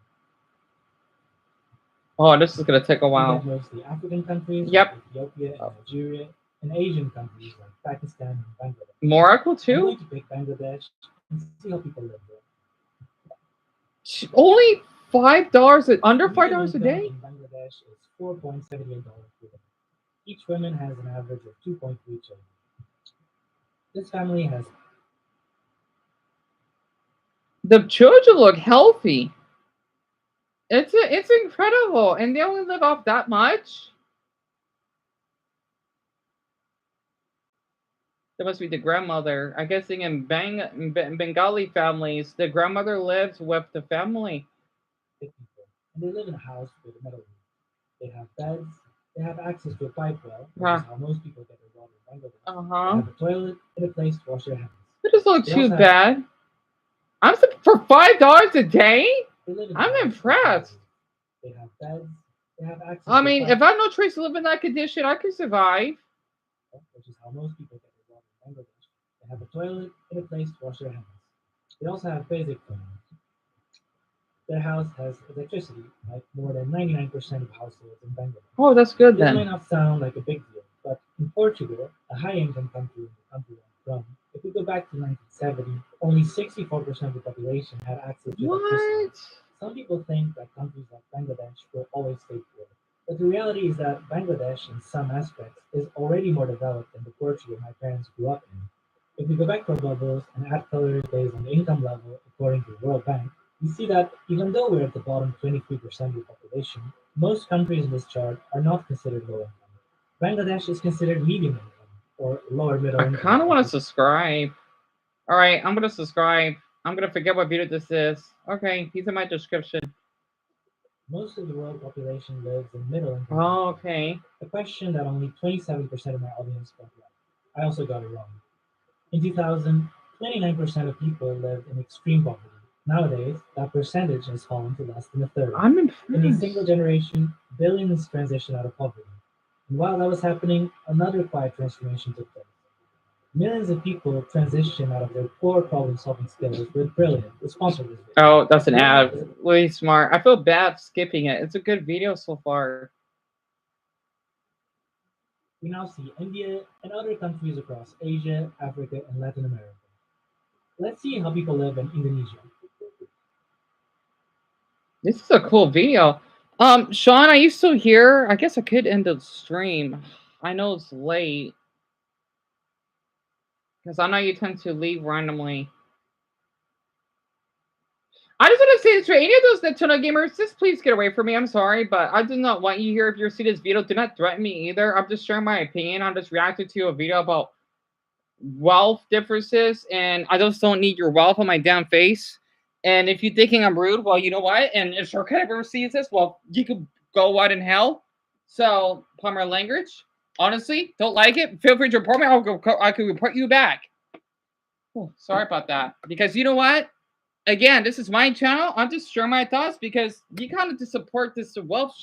Oh, this is going to take a
We
while.
get mostly African countries
Yep.
like Ethiopia and Nigeria, and Asian countries like Pakistan and Bangladesh.
Morocco
I'm
too?
going to pick Bangladesh and see how people live there.
Only $5, under
Median
$5 a
income
day?
in Bangladesh is $4.78 per day. Each woman has an average of 2.3 children. This family has
The children look healthy. It's incredible, and they only live off that much. That must be the grandmother. I'm guessing in Bengali families, the grandmother lives with the family.
people, and they live in a house with a metal roof. They have beds. They have access to a pipe well, which is how most people get their water in Bangladesh. They
Uh-huh.
have a toilet and a place to wash their hands.
What is doesn't look
They
too
also have-
bad. For $5 a day.
They live in
I'm
houses with
impressed.
houses. They have beds. They have access
I
to
mean, if I had no choice to live in that condition, I could survive.
which is how most people get their water in Bangladesh. They have a toilet and a place to wash their hands. They also have basic food. Their house has electricity, like more than 99% of households in Bangladesh.
Oh, that's good
This may
then.
not sound like a big deal, but in Portugal, a high-income country in the country I'm from, if we go back to 1970, only 64% of the population had access to electricity.
What?
Some people think that countries like Bangladesh will always stay poor, but the reality is that Bangladesh, in some aspects, is already more developed than the Portugal my parents grew up in. If we go back to our bubbles and add colors based on the income level according to the World Bank, we see that even though we're at the bottom 23% of the population, most countries in this chart are not considered low income. Bangladesh is considered medium income or lower middle
I
income.
kind of want to subscribe. All right, I'm gonna subscribe. I'm gonna forget what video this is. Okay, he's in my description.
Most of the world population lives in middle income.
Oh,
countries.
okay.
A question that only 27% of my audience got right. I also got it wrong. In 2000, 29% of people lived in extreme poverty. Nowadays, that percentage has fallen to less than a third.
I'm
In a
impressed.
single generation, billions transitioned out of poverty. And while that was happening, another quiet transformation took place. Millions of people transitioned out of their poor problem-solving skills with brilliant, responsible video.
Oh, that's an ad. Really smart. I feel bad skipping it. It's a good video so far.
We now see India and other countries across Asia, Africa, and Latin America. Let's see how people live in Indonesia.
This is a cool video. Sean, are you still here? I guess I could end the stream. I know it's late. Because I know you tend to leave randomly. I just want to say this for any of those Nintendo gamers, just please get away from me. I'm sorry, but I do not want you here. If you're seeing this video, do not threaten me either. I'm just sharing my opinion. I'm just reacting to a video about wealth differences, and I just don't need your wealth on my damn face. And if you're thinking I'm rude, well, you know what? And if Shortcut ever sees this, well, you could go out in hell. So, plumber language, honestly, don't like it. Feel free to report me. I could report you back. Oh, sorry about that. Because you know what? Again, this is my channel. I'm just sharing my thoughts because you kind of just support this wealth.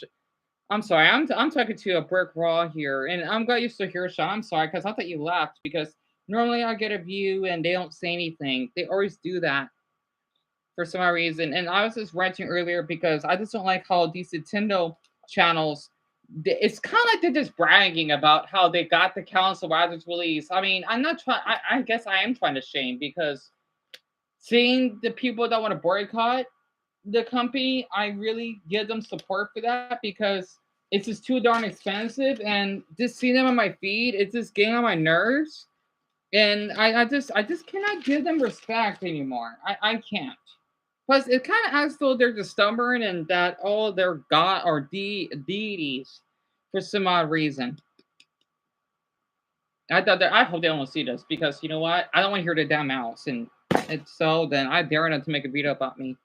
I'm sorry. I'm talking to a brick wall here, and I'm glad you're still here, Sean. I'm sorry because I thought you left because normally I get a view and they don't say anything. They always do that for some odd reason. And I was just ranting earlier because I just don't like how these Nintendo channels. It's kind of like they're just bragging about how they got the console while it's released. I mean, I'm not trying. I guess I am trying to shame because seeing the people that want to boycott the company, I really give them support for that because it's just too darn expensive, and just seeing them on my feed, it's just getting on my nerves, and I just cannot give them respect anymore. I can't. Plus, it kind of acts though they're just stubborn and that all they're god or deities for some odd reason. I hope they don't see this because you know what? I don't want to hear the damn mouse, and it's so then I dare not to make a video about me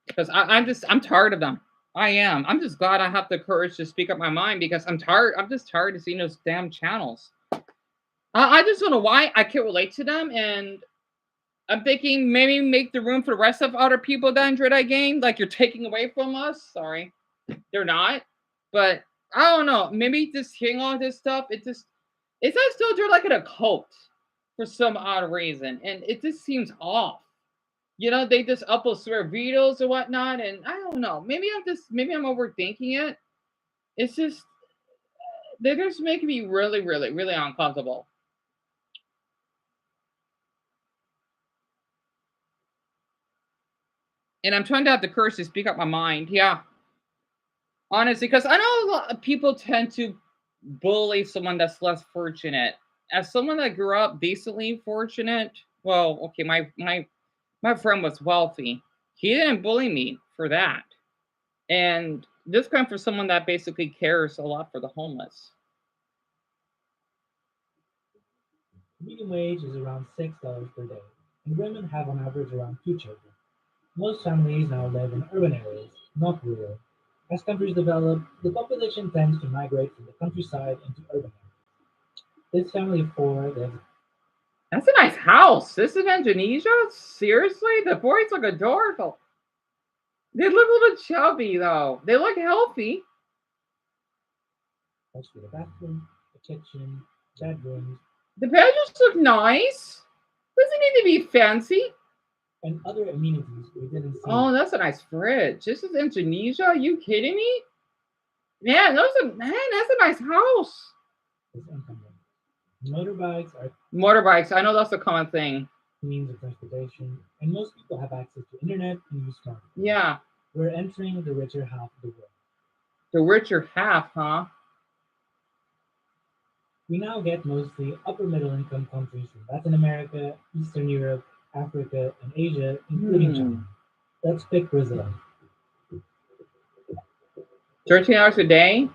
because I'm tired of them. I am. I'm just glad I have the courage to speak up my mind because I'm tired. I'm just tired of seeing those damn channels. I just don't know why I can't relate to them, and I'm thinking maybe make the room for the rest of other people that enjoy that game. Like you're taking away from us. Sorry, they're not. But I don't know. Maybe just hearing all this stuff, it's like still they're like in a cult for some odd reason, and it just seems off. You know, they just upload swear videos or whatnot, and I don't know. Maybe I'm overthinking it. It's just they're just making me really, really, really uncomfortable. And I'm trying to have the courage to speak up my mind. Yeah, honestly, because I know a lot of people tend to bully someone that's less fortunate. As someone that grew up decently fortunate, well, okay, my friend was wealthy. He didn't bully me for that. And this comes from someone that basically cares a lot for the homeless.
Median wage is around $6 per day, and women have on average around 2 children. Most families now live in urban areas, not rural. As countries develop, the population tends to migrate from the countryside into urban areas. This family of four lives
That's a nice house. This is in Indonesia? Seriously? The boys look adorable. They look a little chubby though. They look healthy.
That's for the bathroom, the kitchen, bedrooms,
The bedrooms look nice. Doesn't need to be fancy.
and other amenities we didn't see.
Oh, that's a nice fridge. This is Indonesia? Are you kidding me? Man, that's a nice house.
This income limit. Motorbikes are
Motorbikes, I know that's a common thing.
means of transportation, and most people have access to internet and use smartphones.
Yeah.
We're entering the richer half of the world.
The richer half, huh?
We now get mostly upper middle income countries from Latin America, Eastern Europe, Africa, and Asia, including China. Let's pick Brazil.
13 hours a day?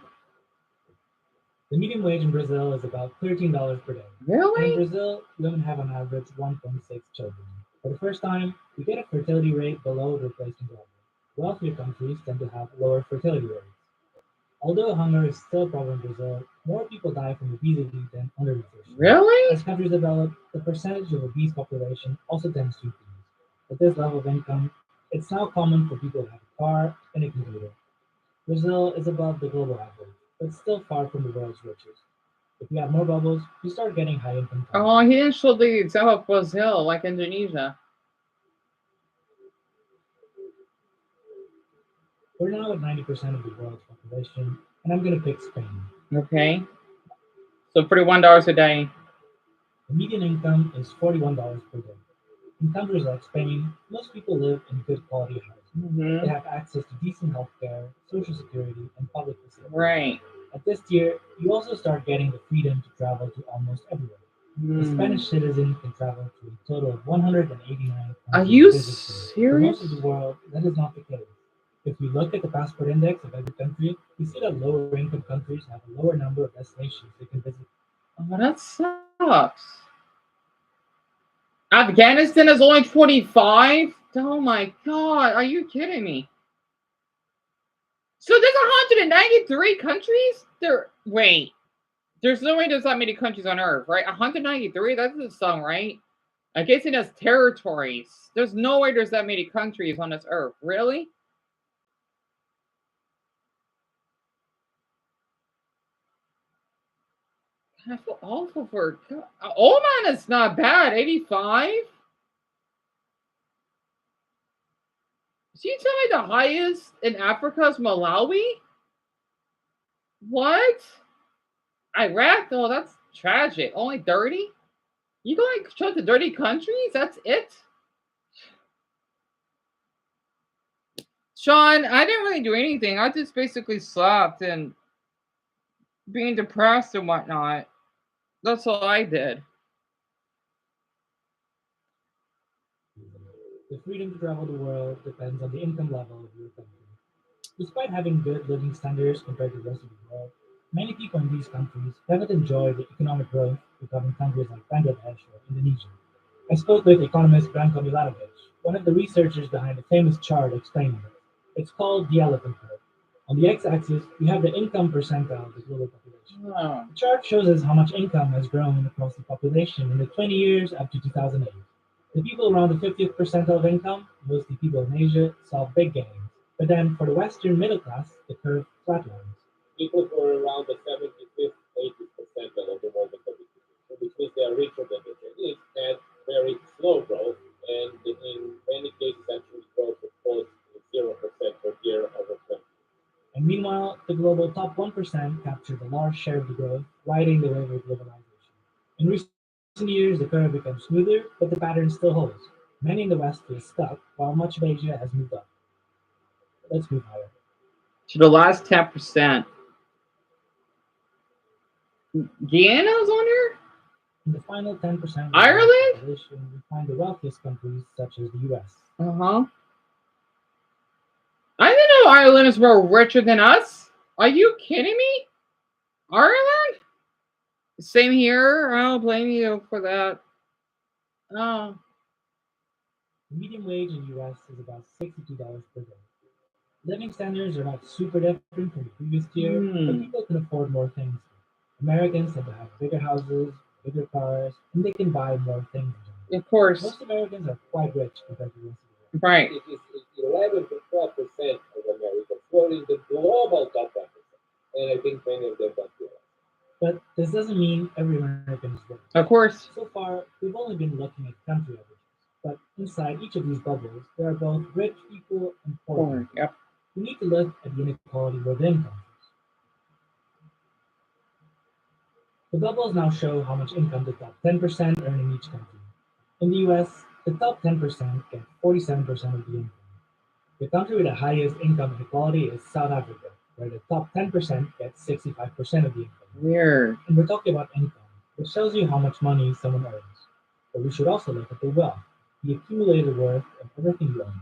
The median wage in Brazil is about $13 per day.
Really?
In Brazil, women have on average 1.6 children. For the first time, we get a fertility rate below the replacement level. Wealthier countries tend to have lower fertility rates. Although hunger is still a problem in Brazil, more people die from obesity than undernutrition.
Really?
As countries develop, the percentage of obese population also tends to increase. At this level of income, it's now common for people to have a car and a computer. Brazil is above the global average, but still far from the world's richest. If you add more bubbles, you start getting high income countries.
Oh, he didn't show the example of Brazil, like Indonesia.
We're now at 90% of the world's population, and I'm going to pick Spain.
Okay. So $41 a day.
The median income is $41 per day. In countries like Spain, most people live in good quality housing. They have access to decent health care, social security, and public facilities.
Right.
At this tier, you also start getting the freedom to travel to almost everywhere. A Spanish citizen can travel to a total of 189
Are you
visits. For
serious?
most of the world, that is not the case. If we look at the passport index of every country, we see that lower income countries have a lower number of destinations they can visit.
Oh, that sucks. Afghanistan is only 25? Oh my god, are you kidding me? So there's 193 countries? There's no way there's that many countries on Earth, right? 193? That doesn't sound right. I guess it has territories. There's no way there's that many countries on this Earth. Really? I feel awful for Oman is not bad. 85? So you tell me the highest in Africa is Malawi? What? Iraq? Oh, that's tragic. Only 30? You going to 30 countries? That's it? Sean, I didn't really do anything. I just basically slept and being depressed and whatnot. That's all I did.
The freedom to travel the world depends on the income level of your country. Despite having good living standards compared to the rest of the world, many people in these countries haven't enjoyed the economic growth we got in countries like Bangladesh or Indonesia. I spoke with economist Branko Milanovic, one of the researchers behind the famous chart explaining it. It's called the elephant curve. On the x-axis, we have the income percentile of the global population.
Oh.
The chart shows us how much income has grown across the population in the 20 years up to 2008. The people around the 50th percentile of income, mostly people in Asia, saw big gains. But then for the Western middle class, the curve flatlines.
People who are around the 75th, 80th percentile of the world population, which means they are richer than the Chinese, had very slow growth, and in many cases actually growth of close to 0% per year over 20.
And meanwhile, the global top 1% captured a large share of the growth, riding the wave of globalization. In recent years, the curve becomes smoother, but the pattern still holds. Many in the West feel stuck, while much of Asia has moved up. Let's move higher.
To the last 10%. Guyana's on here?
In the final 10% of the
Ireland?
population, we find the wealthiest countries such as the US.
Uh-huh. I didn't know Ireland is more richer than us. Are you kidding me? Ireland? Same here. I don't blame you for that. Oh.
The median wage in the US is about $62 per day. Living standards are not super different from the previous year, but people can afford more things. Americans tend to have bigger houses, bigger cars, and they can buy more things.
Of course.
Most Americans are quite rich compared to the rest of the world.
Right.
It is 11 to 12% of Americans who are in the global top 10%. And I think many of them don't realize.
But this doesn't mean every American is rich.
Of course.
So far, we've only been looking at country averages, but inside each of these bubbles, there are both rich people and poor people.
Yep.
We need to look at the inequality within countries. The bubbles now show how much income the top 10% earn in each country. In the US, the top 10% get 47% of the income. The country with the highest income inequality is South Africa, where the top 10% get 65% of the income.
Weird.
And we're talking about income, which tells you how much money someone earns. But we should also look at the wealth, the accumulated worth of everything you own.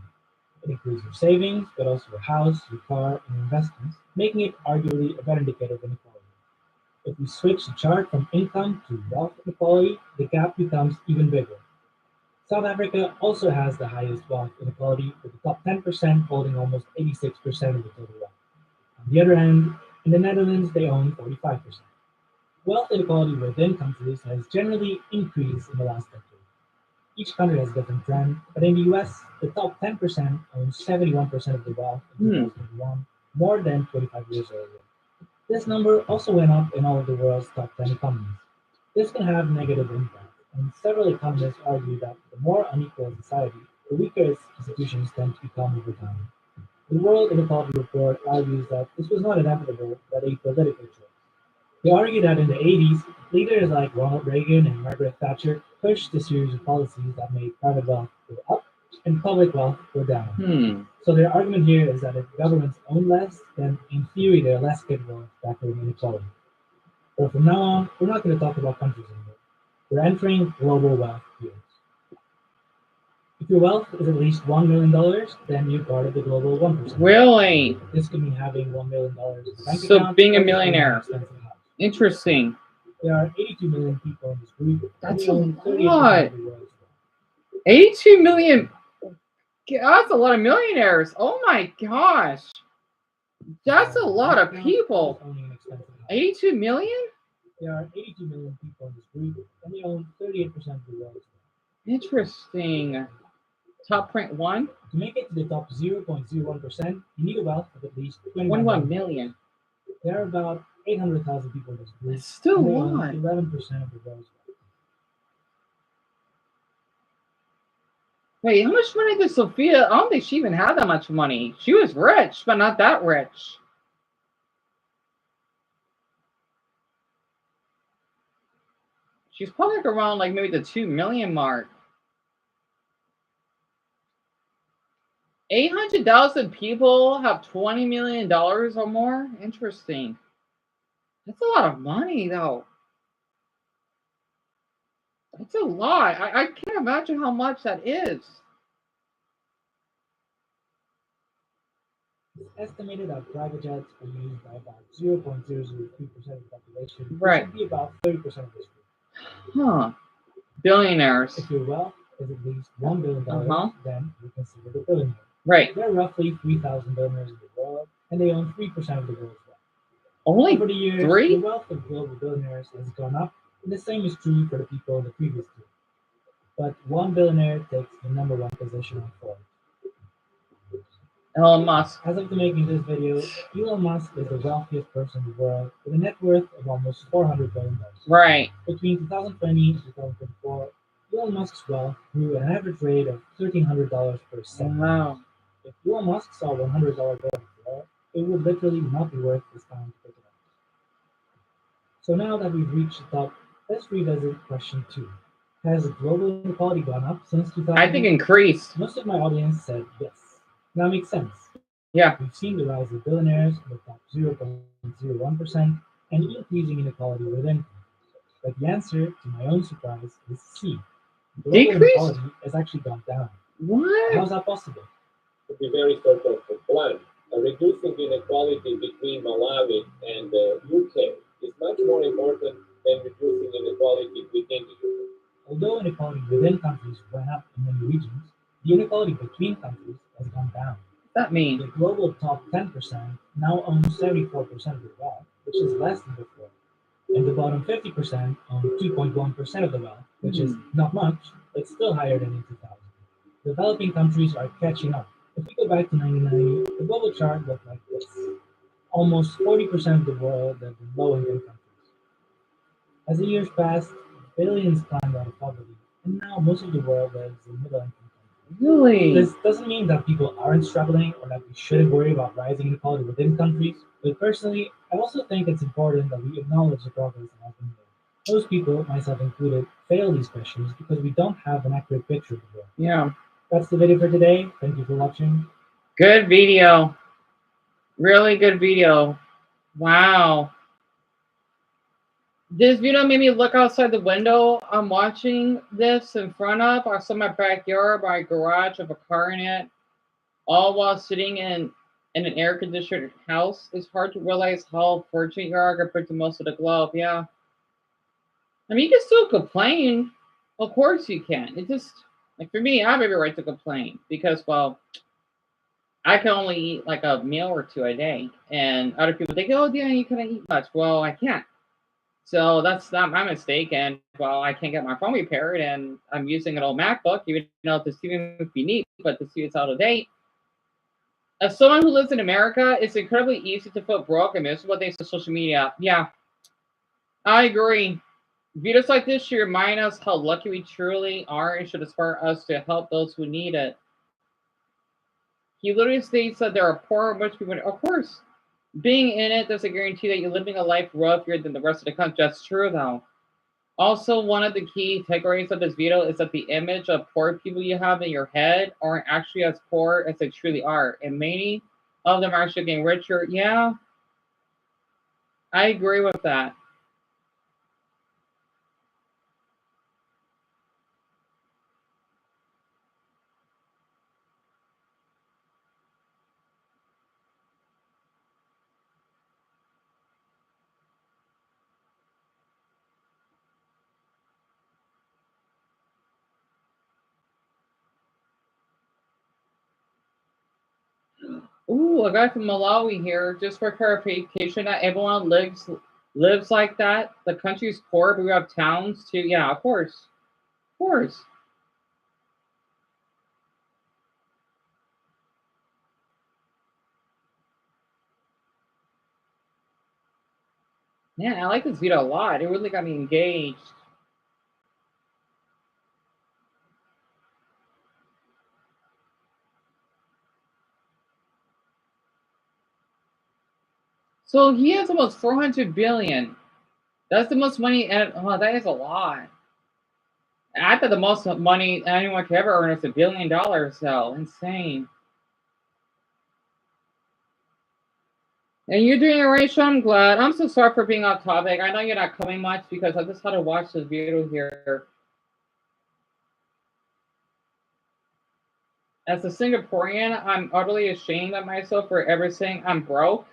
It includes your savings, but also your house, your car, and your investments, making it arguably a better indicator of inequality. If we switch the chart from income to wealth inequality, the gap becomes even bigger. South Africa also has the highest wealth inequality, with the top 10% holding almost 86% of the total wealth. On the other hand, in the Netherlands, they own 45%. Wealth inequality within countries has generally increased in the last decade. Each country has a different trend, but in the US, the top 10% owns 71% of the wealth in 2021, more than 25 years earlier. This number also went up in all of the world's top 10 economies. This can have negative impact, and several economists argue that the more unequal a society, the weaker its institutions tend to become over time. The World Inequality Report argues that this was not inevitable, but a political choice. They argue that in the 80s, leaders like Ronald Reagan and Margaret Thatcher pushed a series of policies that made private wealth go up and public wealth go down. So their argument here is that if governments own less, then in theory they're less capable of tackling inequality. But from now on, we're not going to talk about countries anymore. We're entering global wealth fields. If your wealth is at least $1 million, then you're part of the global 1%.
Really?
This could mean having $1 million in the bank
So
account
being a
or owning an
millionaire.
expensive house.
Interesting.
There are 82 million people in this group.
That's
and they own
a
38%
lot.
of the world's wealth.
82 million. That's a lot of millionaires. Oh my gosh. That's a lot of people.
Owning an expensive house.
82 million?
There are 82 million people in this group, and they own 38% of the world's wealth.
Interesting. Top point one?
To make it to the top 0.01%, you need a wealth of at least
21 million.
There are about 800,000 people in this group.
That's still
and
a
they own
lot.
11% of the world's wealth.
Wait, how much money did Sophia? I don't think she even had that much money. She was rich, but not that rich. She's probably like around like maybe the 2 million mark. 800,000 people have $20 million or more? Interesting. That's a lot of money, though. That's a lot. I can't imagine how much that is.
It's estimated that private jets are used by about 0.003% of the population,
Right.
which would be about 30% of this group.
Huh. Billionaires.
If your wealth is at least $1 billion, then you're considered a billionaire.
Right.
There are roughly 3,000 billionaires in the world, and they own 3% of the world's wealth.
Only
Over the years,
3?
the wealth of global billionaires has gone up, and the same is true for the people in the previous group. But one billionaire takes the number one position on Forbes.
Elon Musk.
As of the making of this video, Elon Musk is the wealthiest person in the world with a net worth of almost $400 billion.
Right.
Between 2020 and 2024, Elon Musk's wealth grew at an average rate of $1,300 per second.
Wow.
If Elon Musk saw $100 bill before, it would literally not be worth his time to pick it up. So now that we've reached the top, let's revisit question 2. Has global inequality gone up since 2000?
I think increased.
Most of my audience said yes. That makes sense.
Yeah.
We've seen the rise of billionaires in the top 0.01% and increasing inequality within. But the answer, to my own surprise, is C. Global
Decreased?
inequality has actually gone down.
What?
How is that possible?
To be very sort of blunt, reducing inequality between Malawi and the UK is much more important than reducing inequality within the UK.
Although inequality within countries went up in many regions, the inequality between countries has gone down.
That mean?
The global top 10% now owns 74% of the wealth, which is less than before. And the bottom 50% own 2.1% of the wealth, which is not much, but still higher than in 2000. Developing countries are catching up. If we go back to 1990, the global chart looked like this. Almost 40% of the world lived in low-income countries. As the years passed, billions climbed out of poverty, and now most of the world lives in middle-income countries.
Really?
This doesn't mean that people aren't struggling or that we shouldn't worry about rising inequality within countries, but personally, I also think it's important that we acknowledge the progress that has been made. Most people, myself included, fail these questions because we don't have an accurate picture of the world.
Yeah.
That's the video for today. Thank you for watching.
Good video. Really good video. Wow. This video made me look outside the window. I'm watching this in front of. I saw my backyard, my garage of a car in it, all while sitting in an air-conditioned house. It's hard to realize how fortunate you are compared to most of the globe. Yeah. I mean, you can still complain. Of course you can. It just, like for me, I have every right to complain because, well, I can only eat like a meal or two a day. And other people think, oh, yeah, you can't eat much. Well, I can't. So that's not my mistake. And well, I can't get my phone repaired, and I'm using an old MacBook, even though the TV would be neat, but the TV is out of date. As someone who lives in America, it's incredibly easy to feel broke and miserable thanks to social media. Yeah, I agree. Videos like this should remind us how lucky we truly are and should inspire us to help those who need it. He literally states that there are poor and rich people. Of course, being in it doesn't guarantee that you're living a life rougher than the rest of the country. That's true, though. Also, one of the key takeaways of this video is that the image of poor people you have in your head aren't actually as poor as they truly are. And many of them are actually getting richer. Yeah, I agree with that. Ooh, a guy from Malawi here. Just for clarification, that everyone lives like that. The country's poor, but we have towns too. Yeah, of course. Man, I like this video a lot. It really got me engaged. So he has almost 400 billion. That's the most money, and oh, that is a lot. I thought the most money anyone could ever earn is $1 billion. So insane. And you're doing it right, Sean. I'm glad. I'm so sorry for being off topic. I know you're not coming much because I just had to watch this video here. As a Singaporean, I'm utterly ashamed of myself for ever saying I'm broke.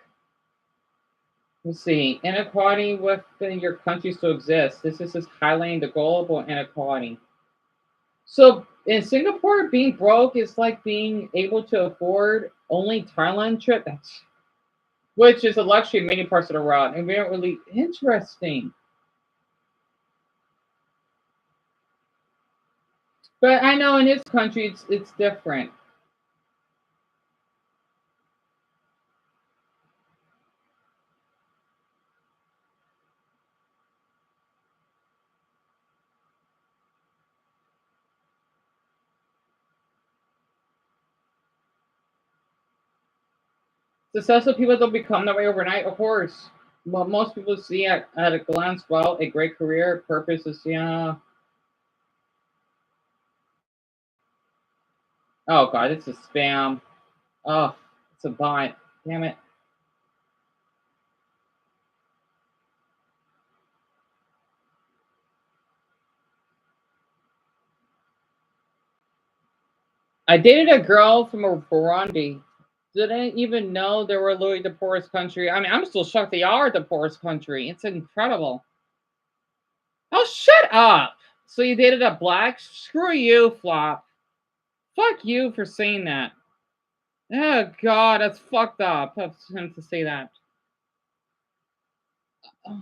Let's see. Inequality within your country still exists. This is just highlighting the global inequality. So in Singapore, being broke is like being able to afford only Thailand trip, which is a luxury in many parts of the world, and very really interesting. But I know in this country it's different. Successful people don't become that way overnight, of course. Well, most people see at a glance, well, a great career, purpose is, yeah. Oh, God, it's a spam. Oh, it's a bot. Damn it. I dated a girl from Burundi. Didn't even know they were literally the poorest country. I mean, I'm still shocked they are the poorest country. It's incredible. Oh, shut up. So you dated a black? Screw you, Flop. Fuck you for saying that. Oh, God, that's fucked up of him to say that. Oh.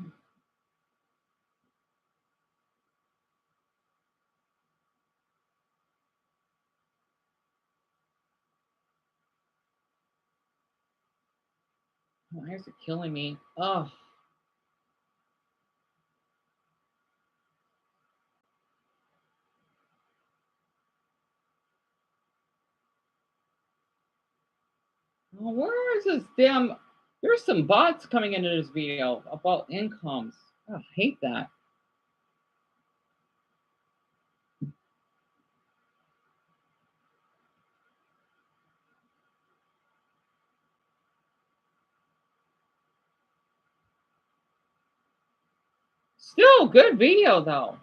My eyes are killing me. Oh. Oh, where is this damn? There's some bots coming into this video about incomes. I hate that. Still good video though.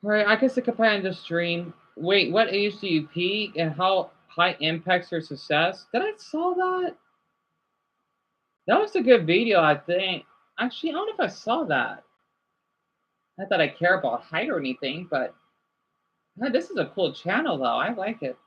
All right, I guess I could play on the stream. Wait, what age do you peak and how high impacts your success? Did I saw that? That was a good video, I think. Actually, I don't know if I saw that. Not that I care about height or anything, but this is a cool channel though. I like it.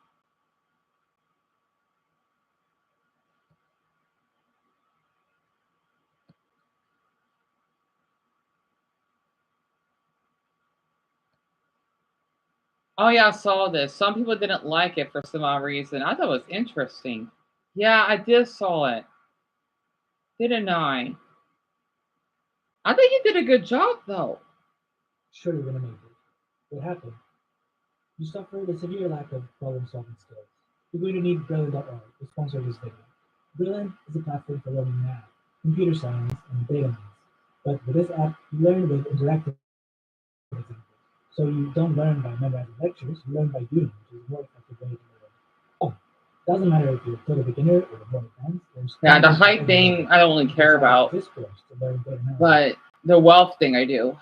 Oh yeah, I saw this. Some people didn't like it for some odd reason. I thought it was interesting. Yeah, I did saw it. Didn't I? I think you did a good job though.
Sure, you're gonna make it. What happened? You suffered a severe lack of problem-solving skills. You're going to need Brilliant.org to sponsor this video. Brilliant is a platform for learning math, computer science, and data science. But with this app, you learn with interactive examples. So you don't learn by memorizing lectures, you learn by doing, which is a more effective way to learn. Oh, doesn't matter if you're a total beginner or more advanced.
Yeah, the height thing I don't really care about, but the wealth thing I do.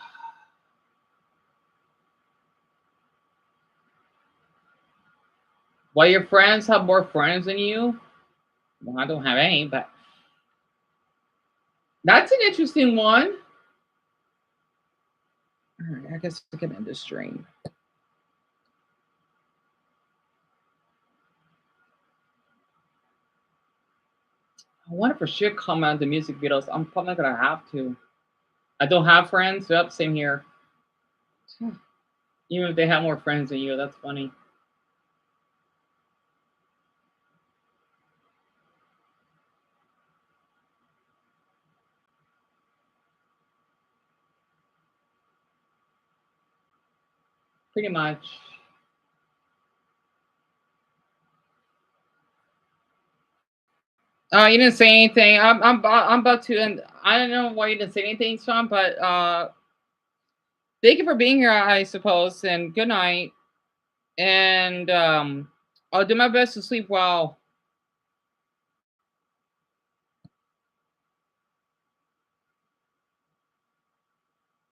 Why your friends have more friends than you? Well, I don't have any, but that's an interesting one. All right, I guess I can end the stream. I wonder if I should comment on the music videos. I'm probably gonna have to. I don't have friends. Yep, same here. Even if they have more friends than you, that's funny. Pretty much. You didn't say anything. I'm about to, and I don't know why you didn't say anything, Sean. But thank you for being here, I suppose, and good night. And I'll do my best to sleep well.